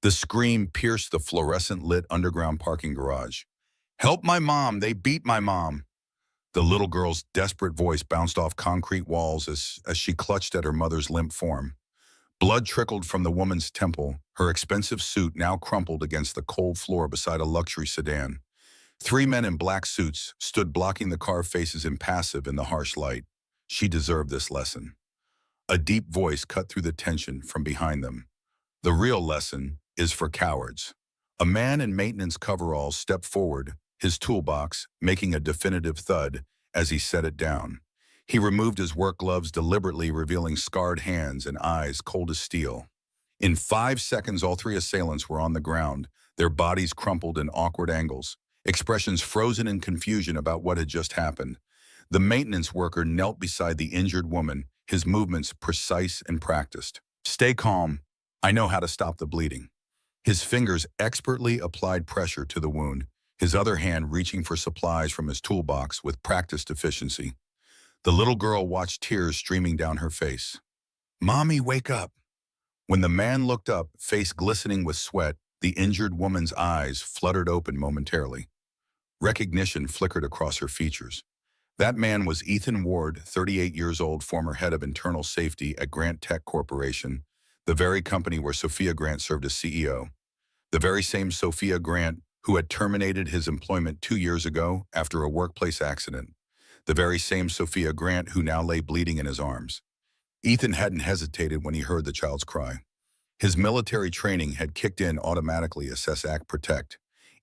The scream pierced the fluorescent-lit underground parking garage. "Help my mom! They beat my mom!" The little girl's desperate voice bounced off concrete walls as she clutched at her mother's limp form. Blood trickled from the woman's temple, her expensive suit now crumpled against the cold floor beside a luxury sedan. Three men in black suits stood blocking the car faces impassive in the harsh light. She deserved this lesson. A deep voice cut through the tension from behind them. The real lesson is for cowards. A man in maintenance coveralls stepped forward, his toolbox making a definitive thud as he set it down. He removed his work gloves deliberately, revealing scarred hands and eyes cold as steel. In 5 seconds, all three assailants were on the ground, their bodies crumpled in awkward angles, expressions frozen in confusion about what had just happened. The maintenance worker knelt beside the injured woman, his movements precise and practiced. "Stay calm. I know how to stop the bleeding." His fingers expertly applied pressure to the wound, his other hand reaching for supplies from his toolbox with practiced efficiency. The little girl watched tears streaming down her face. "Mommy, wake up." When the man looked up, face glistening with sweat, the injured woman's eyes fluttered open momentarily. Recognition flickered across her features. That man was Ethan Ward, 38 years old, former head of internal safety at Grant Tech Corporation, the very company where Sophia Grant served as CEO. The very same Sophia Grant who had terminated his employment 2 years ago after a workplace accident. The very same Sophia Grant who now lay bleeding in his arms. Ethan hadn't hesitated when he heard the child's cry. His military training had kicked in automatically, assess, act, protect.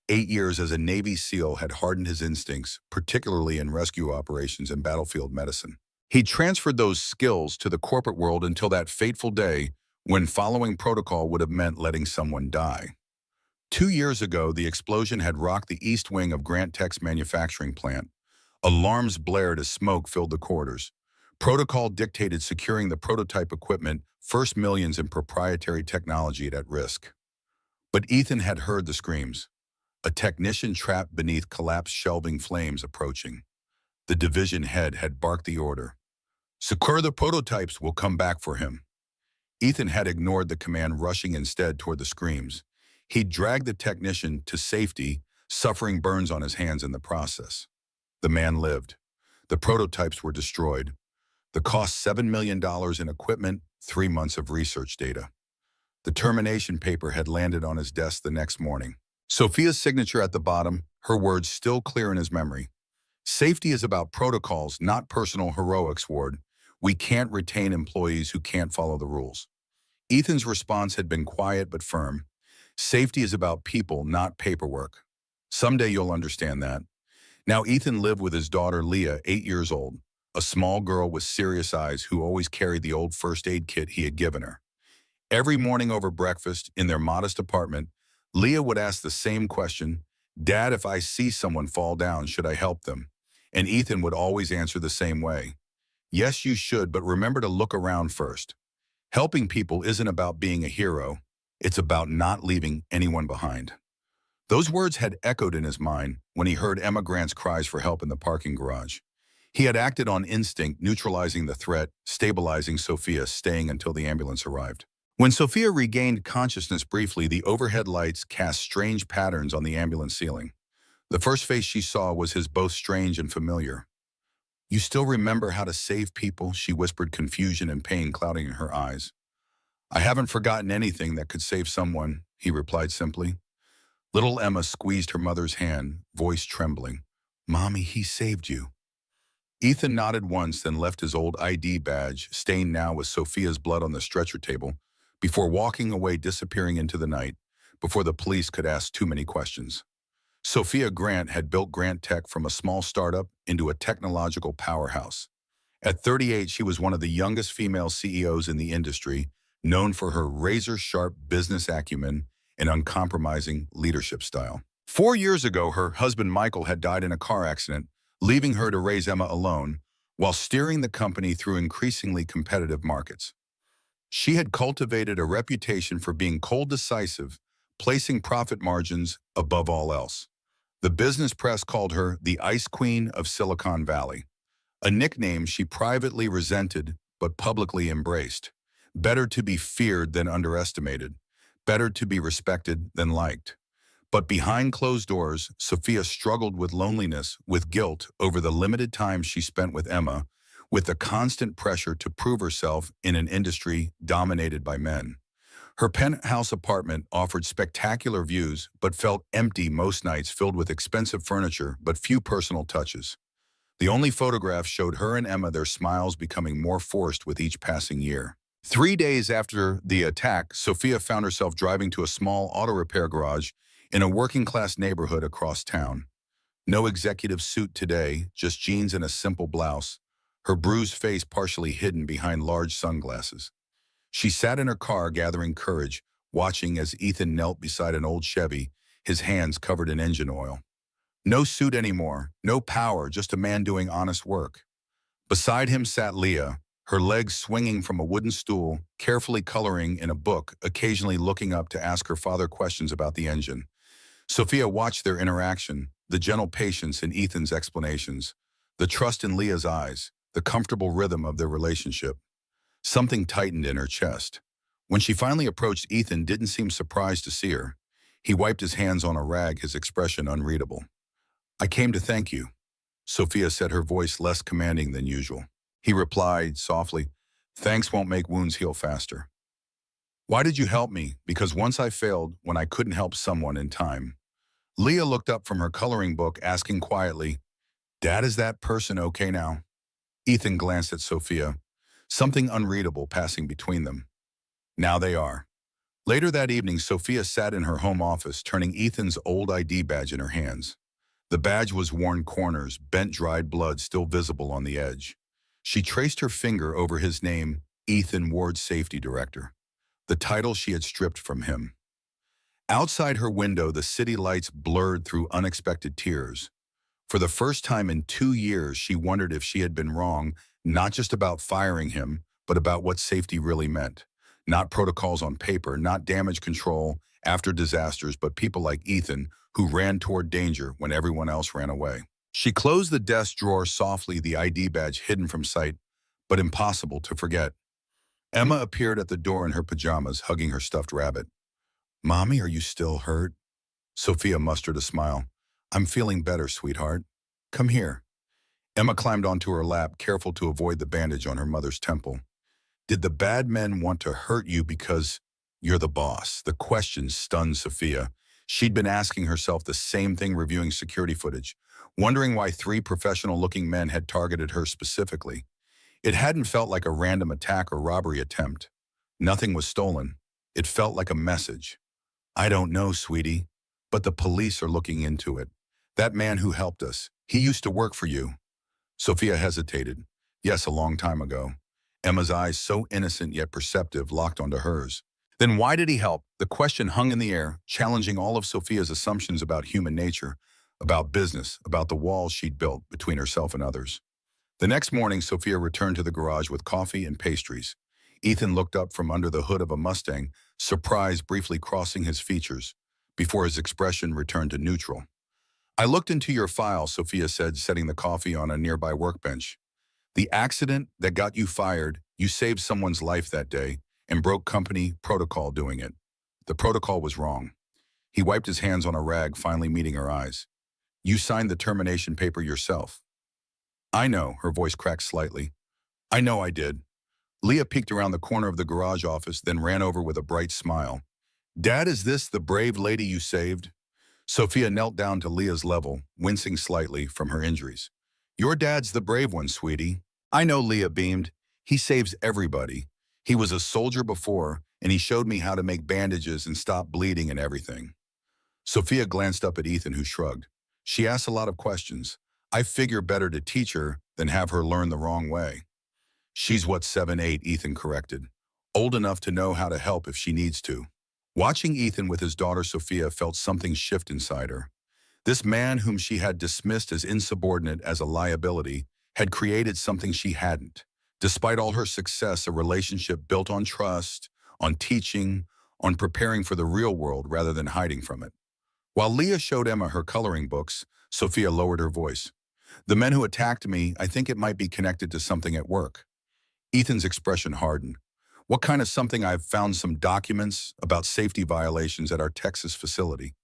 8 years as a Navy SEAL had hardened his instincts, particularly in rescue operations and battlefield medicine. He transferred those skills to the corporate world until that fateful day when following protocol would have meant letting someone die. 2 years ago, the explosion had rocked the east wing of Grant Tech's manufacturing plant. Alarms blared as smoke filled the corridors. Protocol dictated securing the prototype equipment, first millions in proprietary technology at risk. But Ethan had heard the screams. A technician trapped beneath collapsed shelving flames approaching. The division head had barked the order. "Secure the prototypes, we'll come back for him." Ethan had ignored the command, rushing instead toward the screams. He dragged the technician to safety, suffering burns on his hands in the process. The man lived. The prototypes were destroyed. The cost $7 million in equipment, 3 months of research data. The termination paper had landed on his desk the next morning. Sophia's signature at the bottom, her words still clear in his memory. "Safety is about protocols, not personal heroics, Ward. We can't retain employees who can't follow the rules." Ethan's response had been quiet but firm. "Safety is about people, not paperwork. Someday you'll understand that." Now Ethan lived with his daughter Leah, 8 years old, a small girl with serious eyes who always carried the old first aid kit he had given her. Every morning over breakfast in their modest apartment, Leah would ask the same question, "Dad, if I see someone fall down, should I help them?" And Ethan would always answer the same way. "Yes, you should, but remember to look around first." Helping people isn't about being a hero. It's about not leaving anyone behind. Those words had echoed in his mind when he heard Emma Grant's cries for help in the parking garage. He had acted on instinct, neutralizing the threat, stabilizing Sophia, staying until the ambulance arrived. When Sophia regained consciousness briefly, the overhead lights cast strange patterns on the ambulance ceiling. The first face she saw was his, both strange and familiar. "You still remember how to save people?" she whispered, confusion and pain clouding in her eyes. "I haven't forgotten anything that could save someone," he replied simply. Little Emma squeezed her mother's hand, voice trembling. "Mommy, he saved you." Ethan nodded once, then left his old ID badge, stained now with Sophia's blood, on the stretcher table, before walking away, disappearing into the night, before the police could ask too many questions. Sophia Grant had built Grant Tech from a small startup into a technological powerhouse. At 38, she was one of the youngest female CEOs in the industry, known for her razor-sharp business acumen and uncompromising leadership style. 4 years ago, her husband Michael had died in a car accident, leaving her to raise Emma alone, while steering the company through increasingly competitive markets. She had cultivated a reputation for being cold decisive, placing profit margins above all else. The business press called her the Ice Queen of Silicon Valley, a nickname she privately resented but publicly embraced. Better to be feared than underestimated. Better to be respected than liked. But behind closed doors, Sophia struggled with loneliness, with guilt over the limited time she spent with Emma, with the constant pressure to prove herself in an industry dominated by men. Her penthouse apartment offered spectacular views, but felt empty most nights, filled with expensive furniture but few personal touches. The only photographs showed her and Emma, their smiles becoming more forced with each passing year. 3 days after the attack, Sophia found herself driving to a small auto repair garage in a working-class neighborhood across town. No executive suit today, just jeans and a simple blouse, her bruised face partially hidden behind large sunglasses. She sat in her car gathering courage, watching as Ethan knelt beside an old Chevy, his hands covered in engine oil. No suit anymore, no power, just a man doing honest work. Beside him sat Leah, her legs swinging from a wooden stool, carefully coloring in a book, occasionally looking up to ask her father questions about the engine. Sophia watched their interaction, the gentle patience in Ethan's explanations, the trust in Leah's eyes, the comfortable rhythm of their relationship. Something tightened in her chest. When she finally approached, Ethan didn't seem surprised to see her. He wiped his hands on a rag, his expression unreadable. "I came to thank you," Sophia said, her voice less commanding than usual. He replied softly, "Thanks won't make wounds heal faster." "Why did you help me?" "Because once I failed when I couldn't help someone in time." Leah looked up from her coloring book, asking quietly, "Dad, is that person okay now?" Ethan glanced at Sophia, something unreadable passing between them. "Now they are." Later that evening, Sophia sat in her home office, turning Ethan's old ID badge in her hands. The badge was worn corners, bent dried blood still visible on the edge. She traced her finger over his name, Ethan Ward, Safety Director, the title she had stripped from him. Outside her window, the city lights blurred through unexpected tears. For the first time in 2 years, she wondered if she had been wrong, not just about firing him, but about what safety really meant. Not protocols on paper, not damage control after disasters, but people like Ethan who ran toward danger when everyone else ran away. She closed the desk drawer softly, the ID badge hidden from sight, but impossible to forget. Emma appeared at the door in her pajamas, hugging her stuffed rabbit. "Mommy, are you still hurt?" Sophia mustered a smile. "I'm feeling better, sweetheart. Come here." Emma climbed onto her lap, careful to avoid the bandage on her mother's temple. "Did the bad men want to hurt you because you're the boss?" The question stunned Sophia. She'd been asking herself the same thing, reviewing security footage, wondering why 3 professional-looking men had targeted her specifically. It hadn't felt like a random attack or robbery attempt. Nothing was stolen. It felt like a message. "I don't know, sweetie, but the police are looking into it. That man who helped us, he used to work for you." Sophia hesitated. "Yes, a long time ago." Emma's eyes, so innocent yet perceptive, locked onto hers. "Then why did he help?" The question hung in the air, challenging all of Sophia's assumptions about human nature, about business, about the walls she'd built between herself and others. The next morning, Sophia returned to the garage with coffee and pastries. Ethan looked up from under the hood of a Mustang, surprise briefly crossing his features, before his expression returned to neutral. "I looked into your file," Sophia said, setting the coffee on a nearby workbench. "The accident that got you fired, you saved someone's life that day and broke company protocol doing it. The protocol was wrong." He wiped his hands on a rag, finally meeting her eyes. "You signed the termination paper yourself." "I know," her voice cracked slightly. "I know I did." Leah peeked around the corner of the garage office, then ran over with a bright smile. "Dad, is this the brave lady you saved?" Sophia knelt down to Leah's level, wincing slightly from her injuries. "Your dad's the brave one, sweetie." "I know," Leah beamed. "He saves everybody. He was a soldier before, and he showed me how to make bandages and stop bleeding and everything." Sophia glanced up at Ethan, who shrugged. "She asks a lot of questions. I figure better to teach her than have her learn the wrong way." "She's what, 7, 8, Ethan corrected. "Old enough to know how to help if she needs to." Watching Ethan with his daughter Sophia felt something shift inside her. This man whom she had dismissed as insubordinate, as a liability, had created something she hadn't. Despite all her success, a relationship built on trust, on teaching, on preparing for the real world rather than hiding from it. While Leah showed Emma her coloring books, Sophia lowered her voice. "The men who attacked me, I think it might be connected to something at work." Ethan's expression hardened. What kind of something? I've found some documents about safety violations at our Texas facility.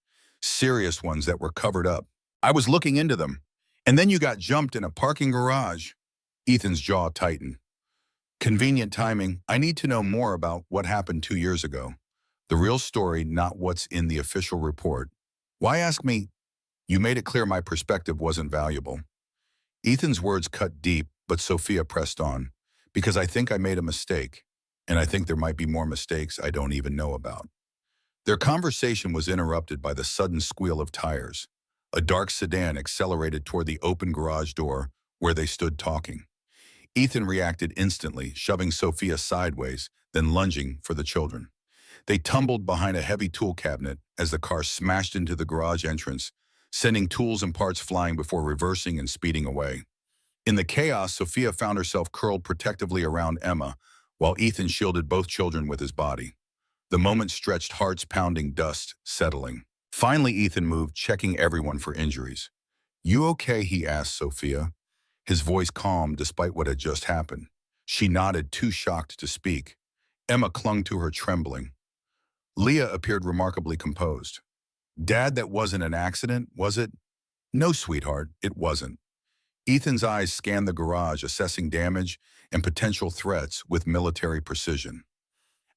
Serious ones that were covered up. I was looking into them. And then you got jumped in a parking garage. Ethan's jaw tightened. Convenient timing. I need to know more about what happened 2 years ago. The real story, not what's in the official report. Why ask me? You made it clear my perspective wasn't valuable. Ethan's words cut deep, but Sophia pressed on. Because I think I made a mistake. And I think there might be more mistakes I don't even know about. Their conversation was interrupted by the sudden squeal of tires. A dark sedan accelerated toward the open garage door where they stood talking. Ethan reacted instantly, shoving Sophia sideways, then lunging for the children. They tumbled behind a heavy tool cabinet as the car smashed into the garage entrance, sending tools and parts flying before reversing and speeding away. In the chaos, Sophia found herself curled protectively around Emma, while Ethan shielded both children with his body. The moment stretched, hearts pounding, dust settling. Finally, Ethan moved, checking everyone for injuries. You okay? He asked Sophia, his voice calm despite what had just happened. She nodded, too shocked to speak. Emma clung to her, trembling. Leah appeared remarkably composed. Dad, that wasn't an accident, was it? No, sweetheart, it wasn't. Ethan's eyes scanned the garage, assessing damage and potential threats with military precision.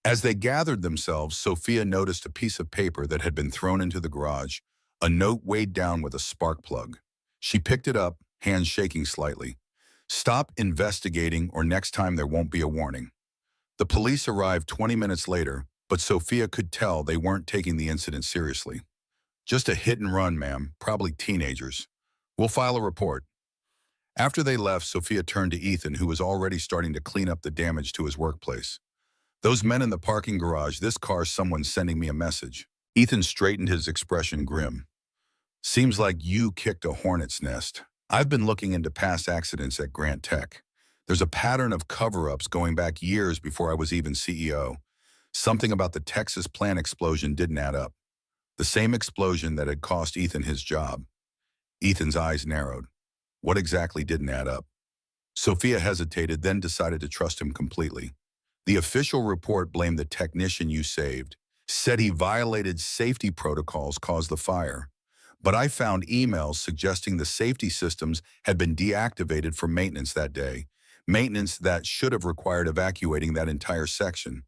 As they gathered themselves, Sophia noticed a piece of paper that had been thrown into the garage, a note weighed down with a spark plug. She picked it up, hands shaking slightly. Stop investigating, or next time there won't be a warning. The police arrived 20 minutes later, but Sophia could tell they weren't taking the incident seriously. Just a hit and run, ma'am, probably teenagers. We'll file a report. After they left, Sophia turned to Ethan, who was already starting to clean up the damage to his workplace. Those men in the parking garage, this car, someone's sending me a message. Ethan straightened, his expression grim. Seems like you kicked a hornet's nest. I've been looking into past accidents at Grant Tech. There's a pattern of cover-ups going back years before I was even CEO. Something about the Texas plant explosion didn't add up. The same explosion that had cost Ethan his job. Ethan's eyes narrowed. What exactly didn't add up? Sophia hesitated, then decided to trust him completely. The official report blamed the technician you saved, said he violated safety protocols, caused the fire. But I found emails suggesting the safety systems had been deactivated for maintenance that day, maintenance that should have required evacuating that entire section.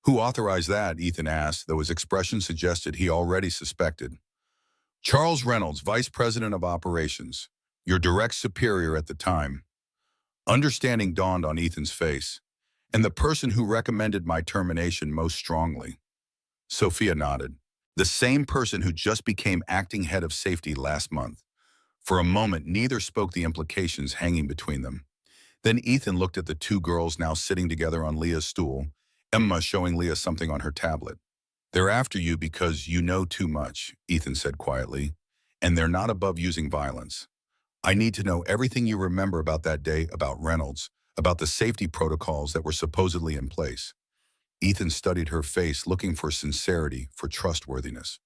Who authorized that? Ethan asked, though his expression suggested he already suspected. Charles Reynolds, Vice President of Operations, your direct superior at the time. Understanding dawned on Ethan's face. And the person who recommended my termination most strongly. Sophia nodded. The same person who just became acting head of safety last month. For a moment, neither spoke, the implications hanging between them. Then Ethan looked at the two girls now sitting together on Leah's stool, Emma showing Leah something on her tablet. They're after you because you know too much, Ethan said quietly, and they're not above using violence. I need to know everything you remember about that day, about Reynolds, about the safety protocols that were supposedly in place. Ethan studied her face, looking for sincerity, for trustworthiness.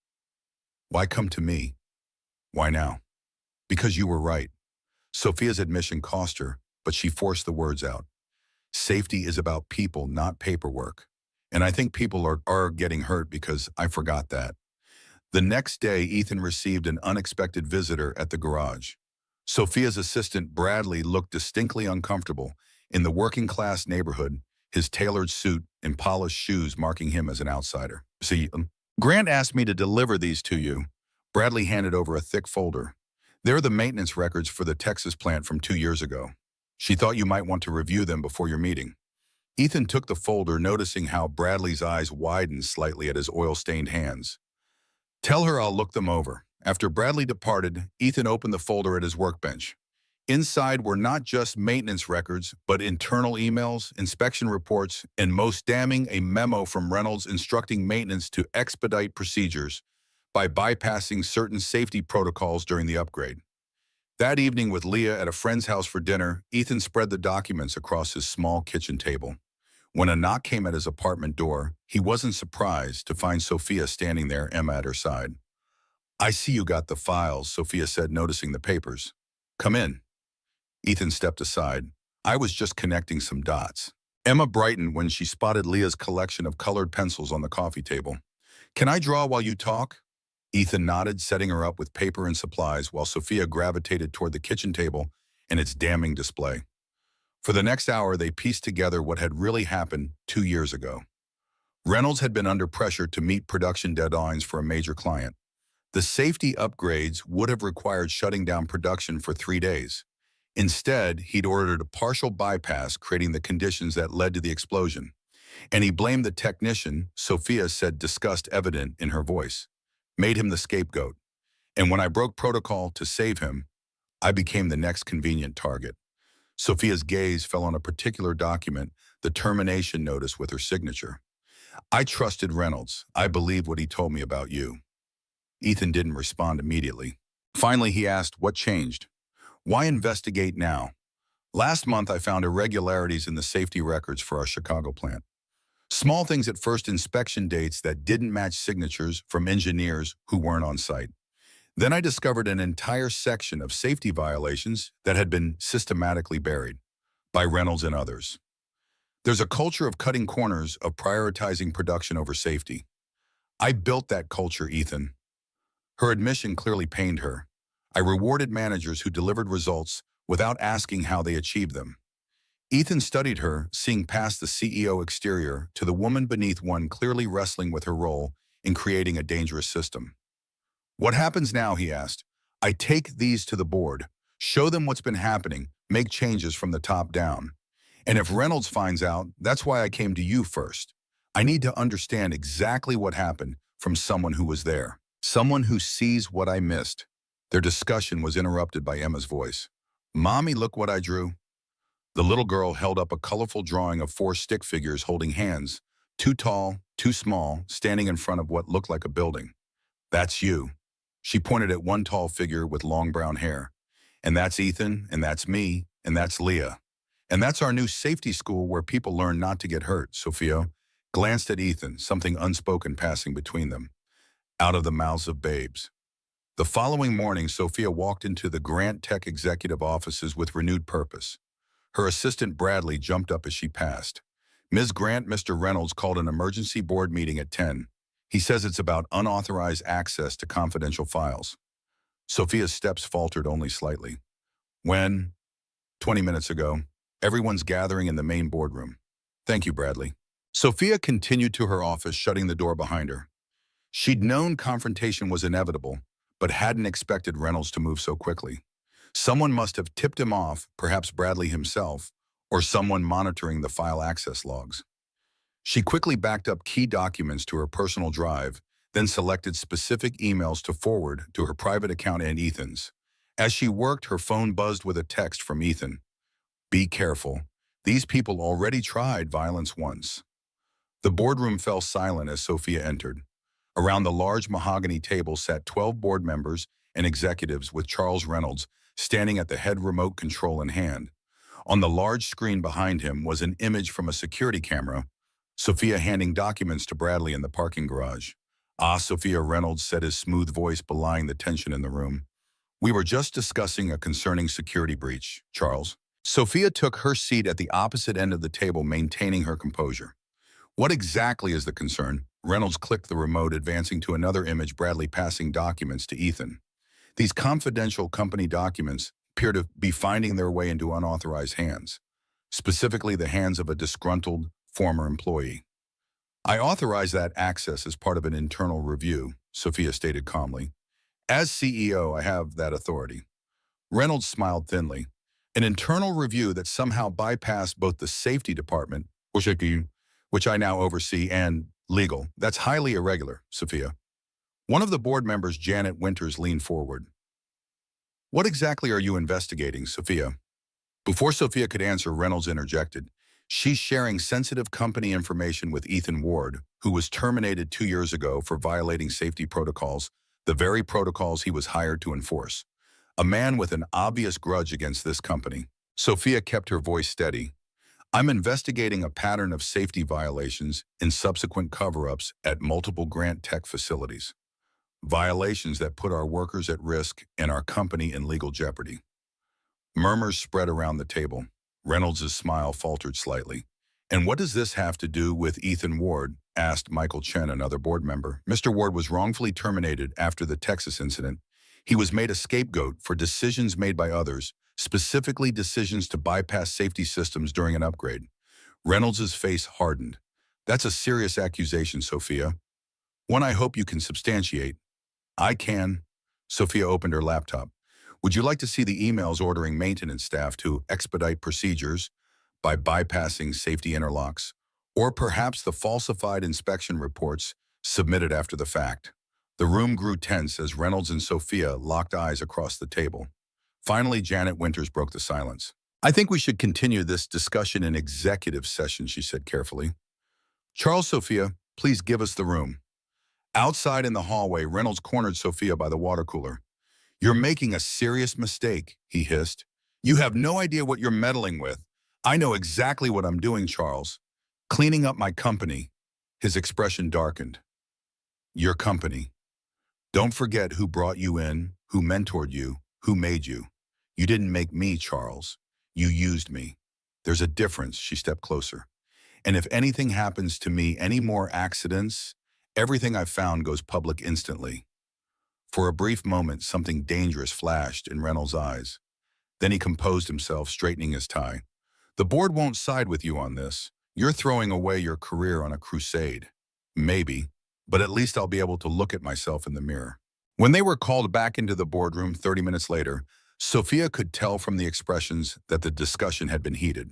Why come to me? Why now? Because you were right. Sophia's admission cost her, but she forced the words out. Safety is about people, not paperwork. And I think people are getting hurt because I forgot that. The next day, Ethan received an unexpected visitor at the garage. Sophia's assistant, Bradley, looked distinctly uncomfortable in the working-class neighborhood, his tailored suit and polished shoes marking him as an outsider. See, Grant asked me to deliver these to you. Bradley handed over a thick folder. They're the maintenance records for the Texas plant from 2 years ago. She thought you might want to review them before your meeting. Ethan took the folder, noticing how Bradley's eyes widened slightly at his oil-stained hands. Tell her I'll look them over. After Bradley departed, Ethan opened the folder at his workbench. Inside were not just maintenance records, but internal emails, inspection reports, and most damning, a memo from Reynolds instructing maintenance to expedite procedures by bypassing certain safety protocols during the upgrade. That evening, with Leah at a friend's house for dinner, Ethan spread the documents across his small kitchen table. When a knock came at his apartment door, he wasn't surprised to find Sophia standing there, Emma at her side. I see you got the files, Sophia said, noticing the papers. Come in. Ethan stepped aside. I was just connecting some dots. Emma brightened when she spotted Leah's collection of colored pencils on the coffee table. Can I draw while you talk? Ethan nodded, setting her up with paper and supplies while Sophia gravitated toward the kitchen table and its damning display. For the next hour, they pieced together what had really happened 2 years ago. Reynolds had been under pressure to meet production deadlines for a major client. The safety upgrades would have required shutting down production for 3 days. Instead, he'd ordered a partial bypass, creating the conditions that led to the explosion. And he blamed the technician, Sophia said, disgust evident in her voice, made him the scapegoat. And when I broke protocol to save him, I became the next convenient target. Sophia's gaze fell on a particular document, the termination notice with her signature. I trusted Reynolds. I believed what he told me about you. Ethan didn't respond immediately. Finally, he asked, what changed? Why investigate now? Last month, I found irregularities in the safety records for our Chicago plant. Small things at first, inspection dates that didn't match signatures from engineers who weren't on site. Then I discovered an entire section of safety violations that had been systematically buried by Reynolds and others. There's a culture of cutting corners, of prioritizing production over safety. I built that culture, Ethan. Her admission clearly pained her. I rewarded managers who delivered results without asking how they achieved them. Ethan studied her, seeing past the CEO exterior to the woman beneath one clearly wrestling with her role in creating a dangerous system. What happens now, he asked. I take these to the board, show them what's been happening, make changes from the top down. And if Reynolds finds out, that's why I came to you first. I need to understand exactly what happened from someone who was there, someone who sees what I missed. Their discussion was interrupted by Emma's voice. Mommy, look what I drew. The little girl held up a colorful drawing of 4 stick figures holding hands, too tall, too small, standing in front of what looked like a building. That's you. She pointed at one tall figure with long brown hair. And that's Ethan, and that's me, and that's Leah. And that's our new safety school where people learn not to get hurt. Sophia glanced at Ethan, something unspoken passing between them. Out of the mouths of babes. The following morning, Sophia walked into the Grant Tech executive offices with renewed purpose. Her assistant Bradley jumped up as she passed. Ms. Grant, Mr. Reynolds called an emergency board meeting at 10. He says it's about unauthorized access to confidential files. Sophia's steps faltered only slightly. When? 20 minutes ago. Everyone's gathering in the main boardroom. Thank you, Bradley. Sophia continued to her office, shutting the door behind her. She'd known confrontation was inevitable, but hadn't expected Reynolds to move so quickly. Someone must have tipped him off, perhaps Bradley himself, or someone monitoring the file access logs. She quickly backed up key documents to her personal drive, then selected specific emails to forward to her private account and Ethan's. As she worked, her phone buzzed with a text from Ethan. Be careful. These people already tried violence once. The boardroom fell silent as Sophia entered. Around the large mahogany table sat 12 board members and executives with Charles Reynolds standing at the head remote control in hand. On the large screen behind him was an image from a security camera, Sophia handing documents to Bradley in the parking garage. Ah, Sophia, Reynolds said, his smooth voice belying the tension in the room. We were just discussing a concerning security breach, Charles. Sophia took her seat at the opposite end of the table, maintaining her composure. What exactly is the concern? Reynolds clicked the remote, advancing to another image, Bradley passing documents to Ethan. These confidential company documents appear to be finding their way into unauthorized hands, specifically the hands of a disgruntled former employee. I authorize that access as part of an internal review, Sophia stated calmly. As CEO, I have that authority. Reynolds smiled thinly. An internal review that somehow bypassed both the safety department, which I now oversee, and legal. That's highly irregular, Sophia. One of the board members, Janet Winters, leaned forward. What exactly are you investigating, Sophia? Before Sophia could answer, Reynolds interjected. She's sharing sensitive company information with Ethan Ward, who was terminated 2 years ago for violating safety protocols, the very protocols he was hired to enforce. A man with an obvious grudge against this company. Sophia kept her voice steady. I'm investigating a pattern of safety violations and subsequent cover-ups at multiple Grant Tech facilities. Violations that put our workers at risk and our company in legal jeopardy. Murmurs spread around the table. Reynolds' smile faltered slightly. And what does this have to do with Ethan Ward? Asked Michael Chen, another board member. Mr. Ward was wrongfully terminated after the Texas incident. He was made a scapegoat for decisions made by others, specifically decisions to bypass safety systems during an upgrade. Reynolds' face hardened. That's a serious accusation, Sophia. One I hope you can substantiate. I can. Sophia opened her laptop. Would you like to see the emails ordering maintenance staff to expedite procedures by bypassing safety interlocks? Or perhaps the falsified inspection reports submitted after the fact? The room grew tense as Reynolds and Sophia locked eyes across the table. Finally, Janet Winters broke the silence. I think we should continue this discussion in executive session, she said carefully. Charles, Sophia, please give us the room. Outside in the hallway, Reynolds cornered Sophia by the water cooler. You're making a serious mistake, he hissed. You have no idea what you're meddling with. I know exactly what I'm doing, Charles. Cleaning up my company. His expression darkened. Your company. Don't forget who brought you in, who mentored you, who made you. You didn't make me, Charles. You used me. There's a difference, she stepped closer. And if anything happens to me, any more accidents, everything I've found goes public instantly. For a brief moment, something dangerous flashed in Reynolds' eyes. Then he composed himself, straightening his tie. The board won't side with you on this. You're throwing away your career on a crusade. Maybe, but at least I'll be able to look at myself in the mirror. When they were called back into the boardroom 30 minutes later, Sophia could tell from the expressions that the discussion had been heated.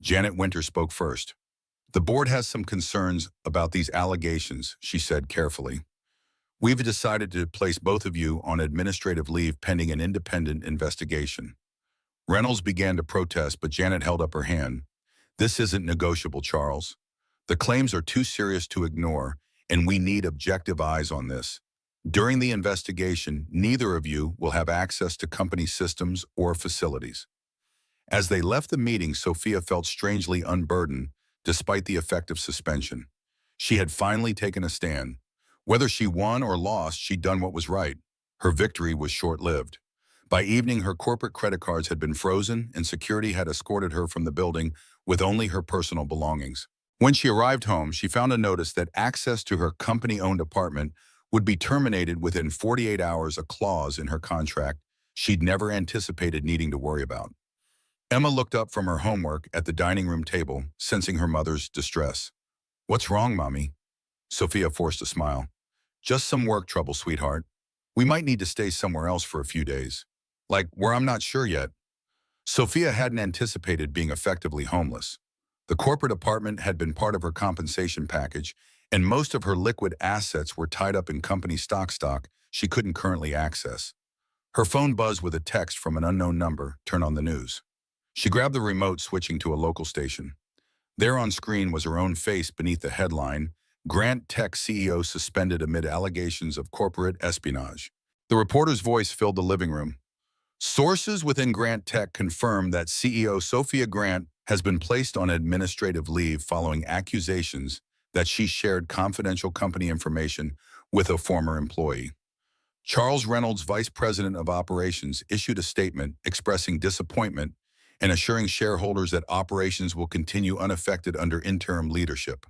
Janet Winter spoke first. The board has some concerns about these allegations, she said carefully. We've decided to place both of you on administrative leave pending an independent investigation. Reynolds began to protest, but Janet held up her hand. This isn't negotiable, Charles. The claims are too serious to ignore, and we need objective eyes on this. During the investigation, neither of you will have access to company systems or facilities. As they left the meeting, Sophia felt strangely unburdened, despite the effect of suspension. She had finally taken a stand. Whether she won or lost, she'd done what was right. Her victory was short-lived. By evening, her corporate credit cards had been frozen, and security had escorted her from the building with only her personal belongings. When she arrived home, she found a notice that access to her company-owned apartment would be terminated within 48 hours, a clause in her contract she'd never anticipated needing to worry about. Emma looked up from her homework at the dining room table, sensing her mother's distress. What's wrong, Mommy? Sophia forced a smile. Just some work trouble, sweetheart. We might need to stay somewhere else for a few days. Like where I'm not sure yet. Sophia hadn't anticipated being effectively homeless. The corporate apartment had been part of her compensation package, and most of her liquid assets were tied up in company stock she couldn't currently access. Her phone buzzed with a text from an unknown number. Turn on the news. She grabbed the remote, switching to a local station. There on screen was her own face beneath the headline, Grant Tech CEO suspended amid allegations of corporate espionage. The reporter's voice filled the living room. Sources within Grant Tech confirm that CEO Sophia Grant has been placed on administrative leave following accusations that she shared confidential company information with a former employee. Charles Reynolds, vice president of operations, issued a statement expressing disappointment and assuring shareholders that operations will continue unaffected under interim leadership.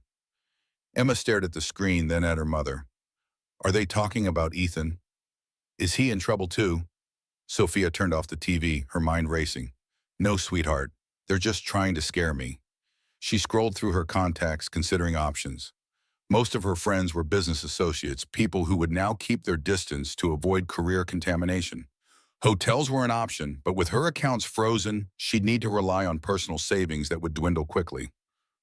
Emma stared at the screen, then at her mother. Are they talking about Ethan? Is he in trouble too? Sophia turned off the TV, her mind racing. No, sweetheart. They're just trying to scare me. She scrolled through her contacts, considering options. Most of her friends were business associates, people who would now keep their distance to avoid career contamination. Hotels were an option, but with her accounts frozen, she'd need to rely on personal savings that would dwindle quickly.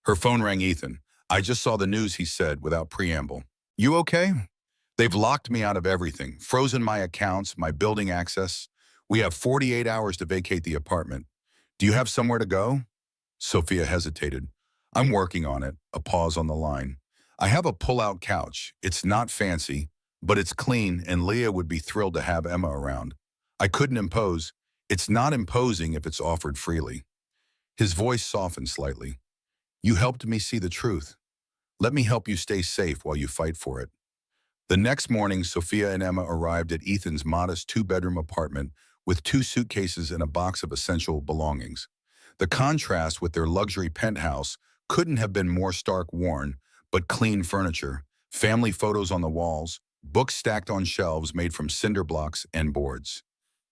Her phone rang. Ethan. I just saw the news, he said without preamble. You okay? They've locked me out of everything, frozen my accounts, my building access. We have 48 hours to vacate the apartment. Do you have somewhere to go? Sophia hesitated. I'm working on it. A pause on the line. I have a pull-out couch. It's not fancy, but it's clean, and Leah would be thrilled to have Emma around. I couldn't impose. It's not imposing if it's offered freely. His voice softened slightly. You helped me see the truth. Let me help you stay safe while you fight for it. The next morning, Sophia and Emma arrived at Ethan's modest two-bedroom apartment with 2 suitcases and a box of essential belongings. The contrast with their luxury penthouse Couldn't have been more stark worn, but clean furniture, family photos on the walls, books stacked on shelves made from cinder blocks and boards.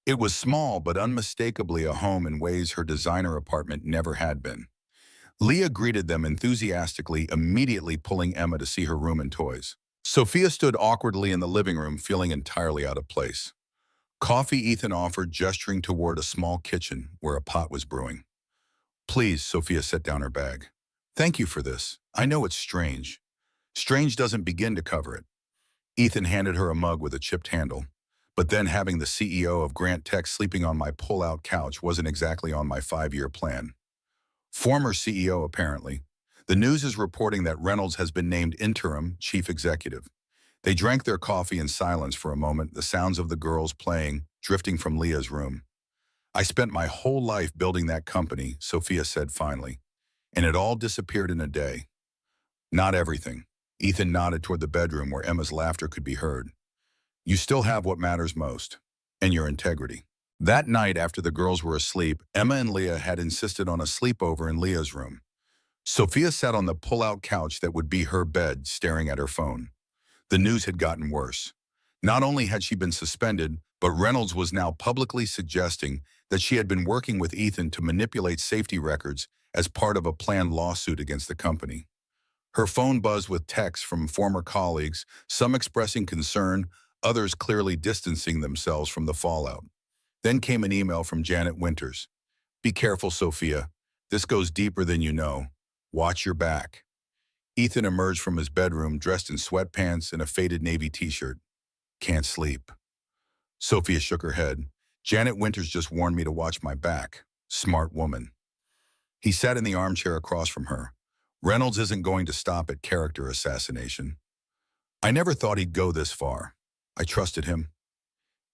It was small but unmistakably a home in ways her designer apartment never had been. Leah greeted them enthusiastically, immediately pulling Emma to see her room and toys. Sophia stood awkwardly in the living room, feeling entirely out of place. Coffee, Ethan offered, gesturing toward a small kitchen where a pot was brewing. Please, Sophia set down her bag. Thank you for this. I know it's strange. Strange doesn't begin to cover it. Ethan handed her a mug with a chipped handle. But then having the CEO of Grant Tech sleeping on my pull-out couch wasn't exactly on my 5-year plan. Former CEO, apparently. The news is reporting that Reynolds has been named interim chief executive. They drank their coffee in silence for a moment, the sounds of the girls playing, drifting from Leah's room. I spent my whole life building that company, Sophia said finally, and it all disappeared in a day. Not everything. Ethan nodded toward the bedroom where Emma's laughter could be heard. You still have what matters most, and your integrity. That night, after the girls were asleep, Emma and Leah had insisted on a sleepover in Leah's room. Sophia sat on the pull-out couch that would be her bed, staring at her phone. The news had gotten worse. Not only had she been suspended, but Reynolds was now publicly suggesting that she had been working with Ethan to manipulate safety records as part of a planned lawsuit against the company. Her phone buzzed with texts from former colleagues, some expressing concern, others clearly distancing themselves from the fallout. Then came an email from Janet Winters. Be careful, Sophia. This goes deeper than you know. Watch your back. Ethan emerged from his bedroom dressed in sweatpants and a faded navy t-shirt. Can't sleep. Sophia shook her head. Janet Winters just warned me to watch my back. Smart woman. He sat in the armchair across from her. Reynolds isn't going to stop at character assassination. I never thought he'd go this far. I trusted him.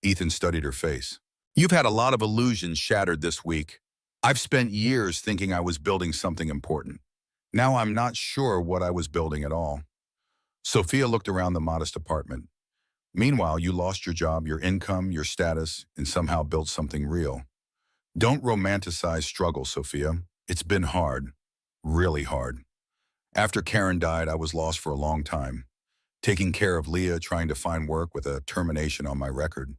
Ethan studied her face. You've had a lot of illusions shattered this week. I've spent years thinking I was building something important. Now I'm not sure what I was building at all. Sophia looked around the modest apartment. Meanwhile, you lost your job, your income, your status, and somehow built something real. Don't romanticize struggle, Sophia. It's been hard. Really hard. After Karen died, I was lost for a long time. Taking care of Leah, trying to find work with a termination on my record.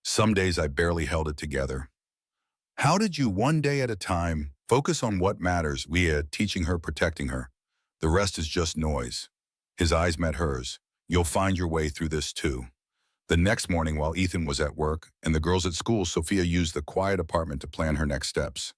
Some days I barely held it together. How did you, one day at a time, focus on what matters? Leah, teaching her, protecting her. The rest is just noise. His eyes met hers. You'll find your way through this too. The next morning, while Ethan was at work and the girls at school, Sophia used the quiet apartment to plan her next steps.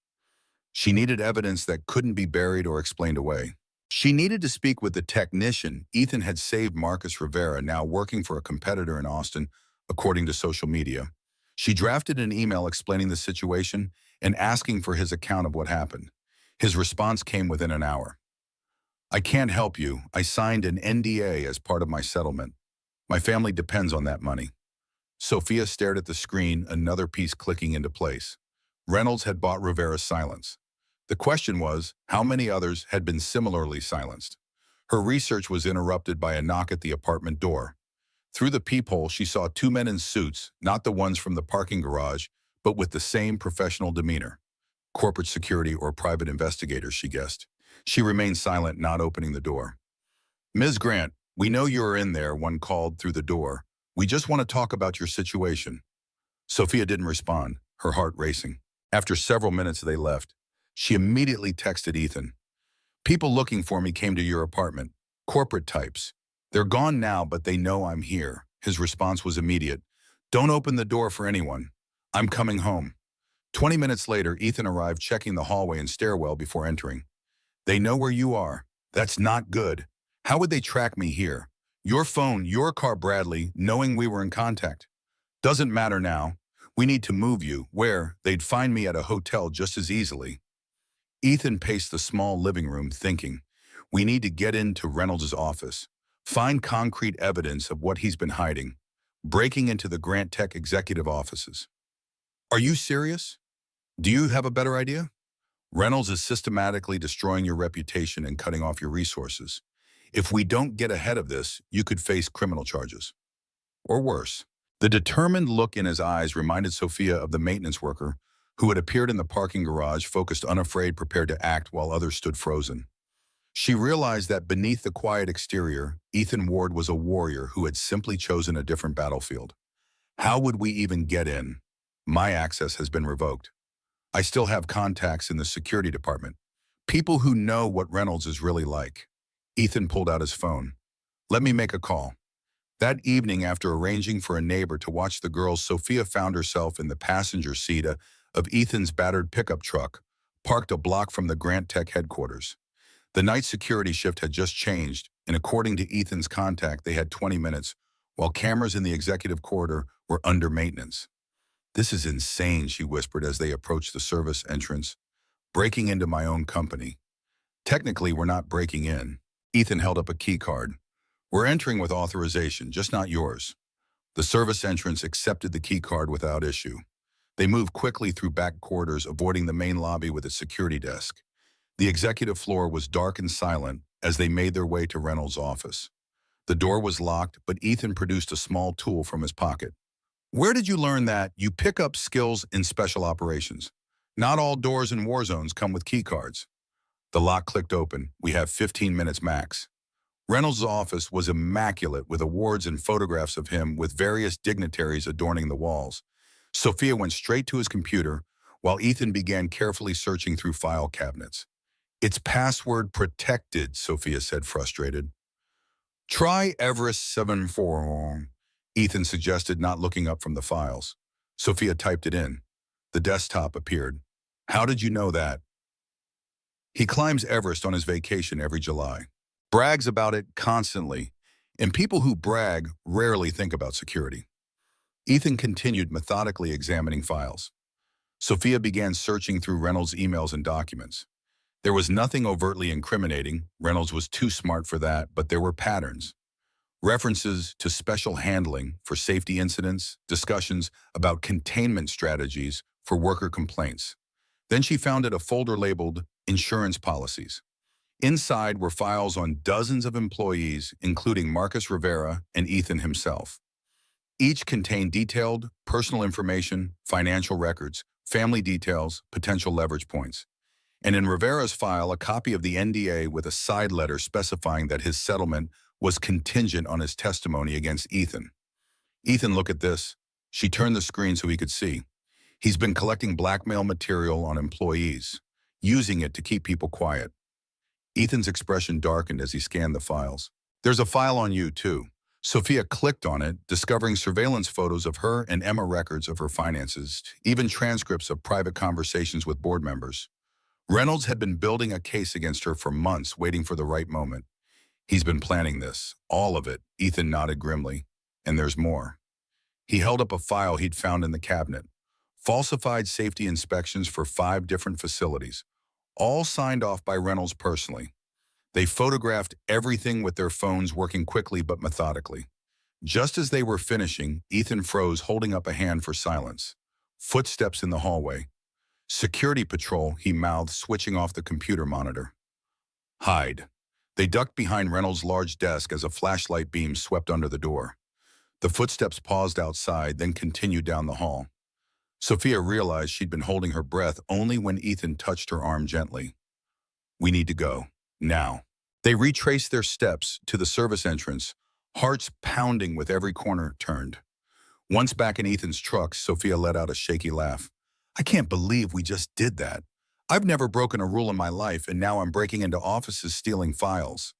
She needed evidence that couldn't be buried or explained away. She needed to speak with the technician. Ethan had saved Marcus Rivera, now working for a competitor in Austin, according to social media. She drafted an email explaining the situation and asking for his account of what happened. His response came within an hour. I can't help you. I signed an NDA as part of my settlement. My family depends on that money. Sophia stared at the screen, another piece clicking into place. Reynolds had bought Rivera's silence. The question was, how many others had been similarly silenced? Her research was interrupted by a knock at the apartment door. Through the peephole, she saw 2 men in suits, not the ones from the parking garage, but with the same professional demeanor. Corporate security or private investigators, she guessed. She remained silent, not opening the door. Ms. Grant, we know you are in there, one called through the door. We just want to talk about your situation. Sophia didn't respond, her heart racing. After several minutes, they left. She immediately texted Ethan. People looking for me came to your apartment. Corporate types. They're gone now, but they know I'm here. His response was immediate. Don't open the door for anyone. I'm coming home. 20 minutes later, Ethan arrived, checking the hallway and stairwell before entering. They know where you are. That's not good. How would they track me here? Your phone, your car, Bradley, knowing we were in contact. Doesn't matter now. We need to move you. Where? They'd find me at a hotel just as easily. Ethan paced the small living room, thinking, we need to get into Reynolds' office. Find concrete evidence of what he's been hiding. Breaking into the Grant Tech executive offices. Are you serious? Do you have a better idea? Reynolds is systematically destroying your reputation and cutting off your resources. If we don't get ahead of this, you could face criminal charges. Or worse. The determined look in his eyes reminded Sophia of the maintenance worker who had appeared in the parking garage, focused, unafraid, prepared to act while others stood frozen. She realized that beneath the quiet exterior, Ethan Ward was a warrior who had simply chosen a different battlefield. How would we even get in? My access has been revoked. I still have contacts in the security department. People who know what Reynolds is really like. Ethan pulled out his phone. Let me make a call. That evening, after arranging for a neighbor to watch the girls, Sophia found herself in the passenger seat of Ethan's battered pickup truck, parked a block from the Grant Tech headquarters. The night security shift had just changed, and according to Ethan's contact, they had 20 minutes, while cameras in the executive corridor were under maintenance. This is insane, she whispered as they approached the service entrance. Breaking into my own company. Technically, we're not breaking in. Ethan held up a key card. We're entering with authorization, just not yours. The service entrance accepted the key card without issue. They moved quickly through back corridors, avoiding the main lobby with its security desk. The executive floor was dark and silent as they made their way to Reynolds' office. The door was locked, but Ethan produced a small tool from his pocket. Where did you learn that you pick up skills in special operations? Not all doors in war zones come with key cards. The lock clicked open. We have 15 minutes max. Reynolds' office was immaculate with awards and photographs of him with various dignitaries adorning the walls. Sophia went straight to his computer while Ethan began carefully searching through file cabinets. It's password protected, Sophia said, frustrated. Try Everest 74, Ethan suggested, not looking up from the files. Sophia typed it in. The desktop appeared. How did you know that? He climbs Everest on his vacation every July. Brags about it constantly, and people who brag rarely think about security. Ethan continued methodically examining files. Sophia began searching through Reynolds' emails and documents. There was nothing overtly incriminating. Reynolds was too smart for that, but there were patterns. References to special handling for safety incidents, discussions about containment strategies for worker complaints. Then she found a folder labeled Insurance Policies. Inside were files on dozens of employees, including Marcus Rivera and Ethan himself. Each contained detailed personal information, financial records, family details, potential leverage points. And in Rivera's file, a copy of the NDA with a side letter specifying that his settlement was contingent on his testimony against Ethan. Ethan, look at this. She turned the screen so he could see. He's been collecting blackmail material on employees, using it to keep people quiet. Ethan's expression darkened as he scanned the files. There's a file on you, too. Sophia clicked on it, discovering surveillance photos of her and Emma, records of her finances, even transcripts of private conversations with board members. Reynolds had been building a case against her for months, waiting for the right moment. He's been planning this, all of it, Ethan nodded grimly. And there's more. He held up a file he'd found in the cabinet. Falsified safety inspections for 5 different facilities, all signed off by Reynolds personally. They photographed everything with their phones, working quickly but methodically. Just as they were finishing, Ethan froze, holding up a hand for silence. Footsteps in the hallway. Security patrol, he mouthed, switching off the computer monitor. Hide. They ducked behind Reynolds' large desk as a flashlight beam swept under the door. The footsteps paused outside, then continued down the hall. Sophia realized she'd been holding her breath only when Ethan touched her arm gently. We need to go. Now. They retraced their steps to the service entrance, hearts pounding with every corner turned. Once back in Ethan's truck, Sophia let out a shaky laugh. I can't believe we just did that. I've never broken a rule in my life, and now I'm breaking into offices stealing files.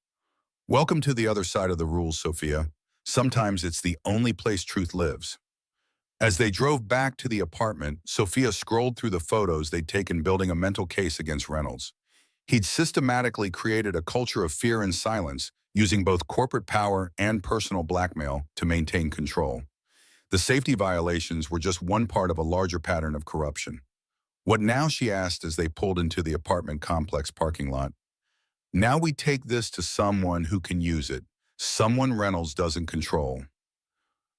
Welcome to the other side of the rules, Sophia. Sometimes it's the only place truth lives. As they drove back to the apartment, Sophia scrolled through the photos they'd taken, building a mental case against Reynolds. He'd systematically created a culture of fear and silence, using both corporate power and personal blackmail to maintain control. The safety violations were just one part of a larger pattern of corruption. What now, she asked as they pulled into the apartment complex parking lot. Now we take this to someone who can use it, someone Reynolds doesn't control.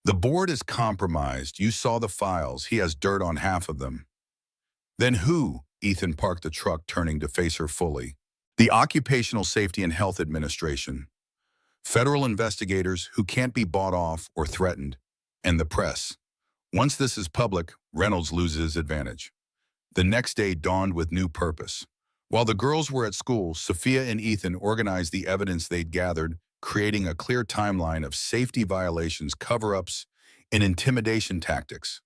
The board is compromised. You saw the files. He has dirt on half of them. Then who? Ethan parked the truck, turning to face her fully. The Occupational Safety and Health Administration. Federal investigators who can't be bought off or threatened. And the press. Once this is public, Reynolds loses his advantage. The next day dawned with new purpose. While the girls were at school, Sophia and Ethan organized the evidence they'd gathered, creating a clear timeline of safety violations, cover-ups, and intimidation tactics.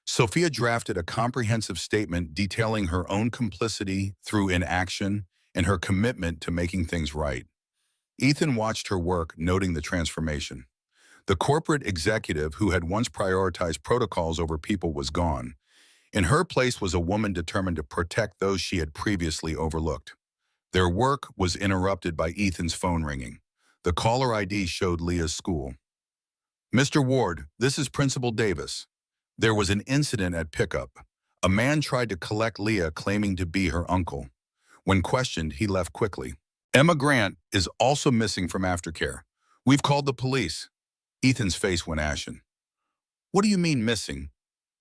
Sophia drafted a comprehensive statement detailing her own complicity through inaction and her commitment to making things right. Ethan watched her work, noting the transformation. The corporate executive who had once prioritized protocols over people was gone. In her place was a woman determined to protect those she had previously overlooked. Their work was interrupted by Ethan's phone ringing. The caller ID showed Leah's school. "Mr. Ward, this is Principal Davis. There was an incident at pickup. A man tried to collect Leah, claiming to be her uncle. When questioned, he left quickly. Emma Grant is also missing from aftercare. We've called the police." Ethan's face went ashen. "What do you mean missing?"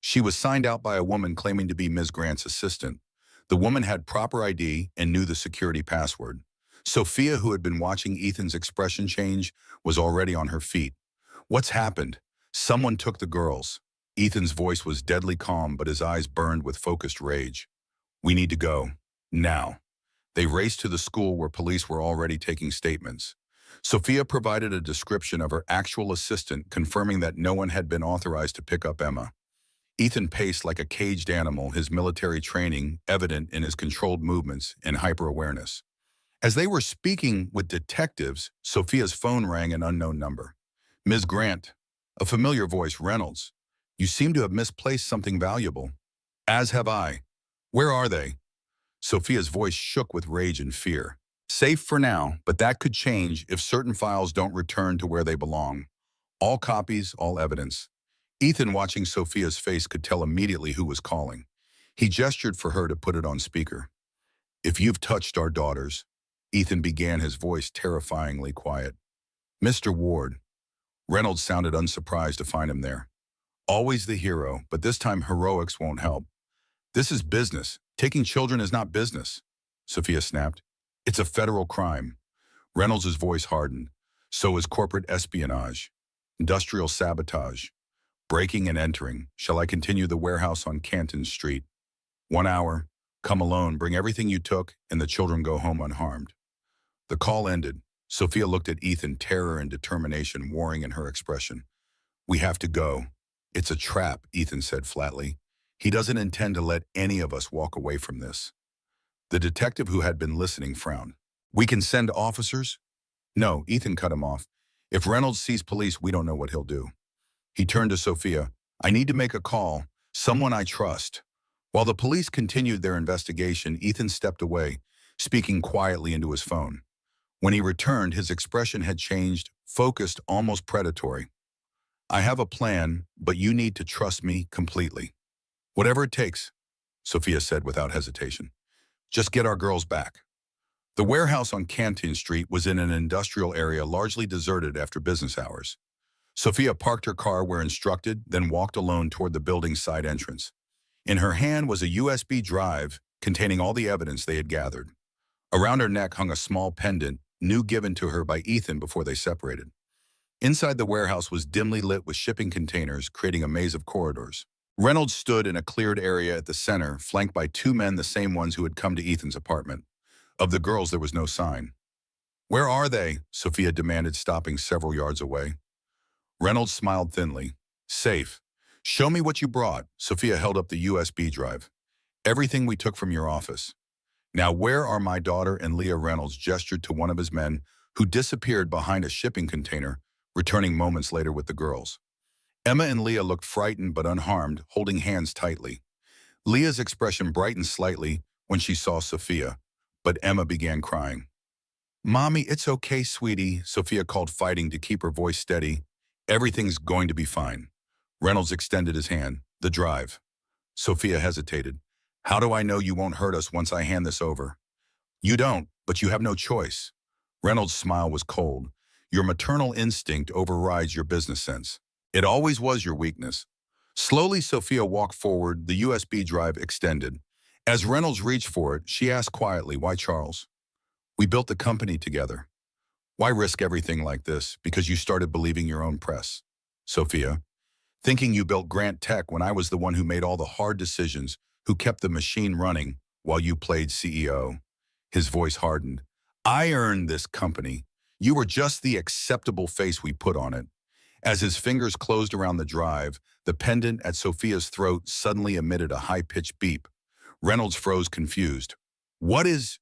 "She was signed out by a woman claiming to be Ms. Grant's assistant. The woman had proper ID and knew the security password." Sophia, who had been watching Ethan's expression change, was already on her feet. "What's happened?" "Someone took the girls." Ethan's voice was deadly calm, but his eyes burned with focused rage. "We need to go. Now." They raced to the school where police were already taking statements. Sophia provided a description of her actual assistant, confirming that no one had been authorized to pick up Emma. Ethan paced like a caged animal, his military training evident in his controlled movements and hyper-awareness. As they were speaking with detectives, Sophia's phone rang, an unknown number. "Ms. Grant." A familiar voice. "Reynolds. You seem to have misplaced something valuable." "As have I." "Where are they?" Sophia's voice shook with rage and fear. "Safe for now, but that could change if certain files don't return to where they belong. All copies, all evidence." Ethan, watching Sophia's face, could tell immediately who was calling. He gestured for her to put it on speaker. "If you've touched our daughters," Ethan began, his voice terrifyingly quiet. "Mr. Ward." Reynolds sounded unsurprised to find him there. Always the hero, but this time heroics won't help. "This is business. Taking children is not business," Sophia snapped. "It's a federal crime." Reynolds' voice hardened. "So is corporate espionage, industrial sabotage, breaking and entering. Shall I continue the warehouse on Canton Street? 1 hour. Come alone, bring everything you took, and the children go home unharmed." The call ended. Sophia looked at Ethan, terror and determination warring in her expression. "We have to go." "It's a trap," Ethan said flatly. "He doesn't intend to let any of us walk away from this." The detective, who had been listening, frowned. "We can send officers?" "No," Ethan cut him off. "If Reynolds sees police, we don't know what he'll do." He turned to Sophia. "I need to make a call. Someone I trust." While the police continued their investigation, Ethan stepped away, speaking quietly into his phone. When he returned, his expression had changed, focused, almost predatory. "I have a plan, but you need to trust me completely." "Whatever it takes," Sophia said without hesitation. "Just get our girls back." The warehouse on Canton Street was in an industrial area largely deserted after business hours. Sophia parked her car where instructed, then walked alone toward the building's side entrance. In her hand was a USB drive containing all the evidence they had gathered. Around her neck hung a small pendant, new given to her by Ethan before they separated. Inside the warehouse was dimly lit with shipping containers, creating a maze of corridors. Reynolds stood in a cleared area at the center, flanked by 2 men, the same ones who had come to Ethan's apartment. Of the girls, there was no sign. "Where are they?" Sophia demanded, stopping several yards away. Reynolds smiled thinly. "Safe. Show me what you brought." Sophia held up the USB drive. "Everything we took from your office." "Now where are my daughter and Leah?" Reynolds gestured to one of his men, who disappeared behind a shipping container, returning moments later with the girls. Emma and Leah looked frightened but unharmed, holding hands tightly. Leah's expression brightened slightly when she saw Sophia, but Emma began crying. "Mommy, it's okay, sweetie," Sophia called, fighting to keep her voice steady. "Everything's going to be fine." Reynolds extended his hand. "The drive." Sophia hesitated. "How do I know you won't hurt us once I hand this over?" "You don't, but you have no choice." Reynolds' smile was cold. "Your maternal instinct overrides your business sense. It always was your weakness." Slowly, Sophia walked forward, the USB drive extended. As Reynolds reached for it, she asked quietly, "Why Charles?" "We built the company together." "Why risk everything like this? Because you started believing your own press." "Sophia, thinking you built Grant Tech when I was the one who made all the hard decisions, who kept the machine running while you played CEO." His voice hardened. I earned this company. You were just the acceptable face we put on it. As his fingers closed around the drive, the pendant at Sophia's throat suddenly emitted a high-pitched beep. Reynolds froze confused. What is...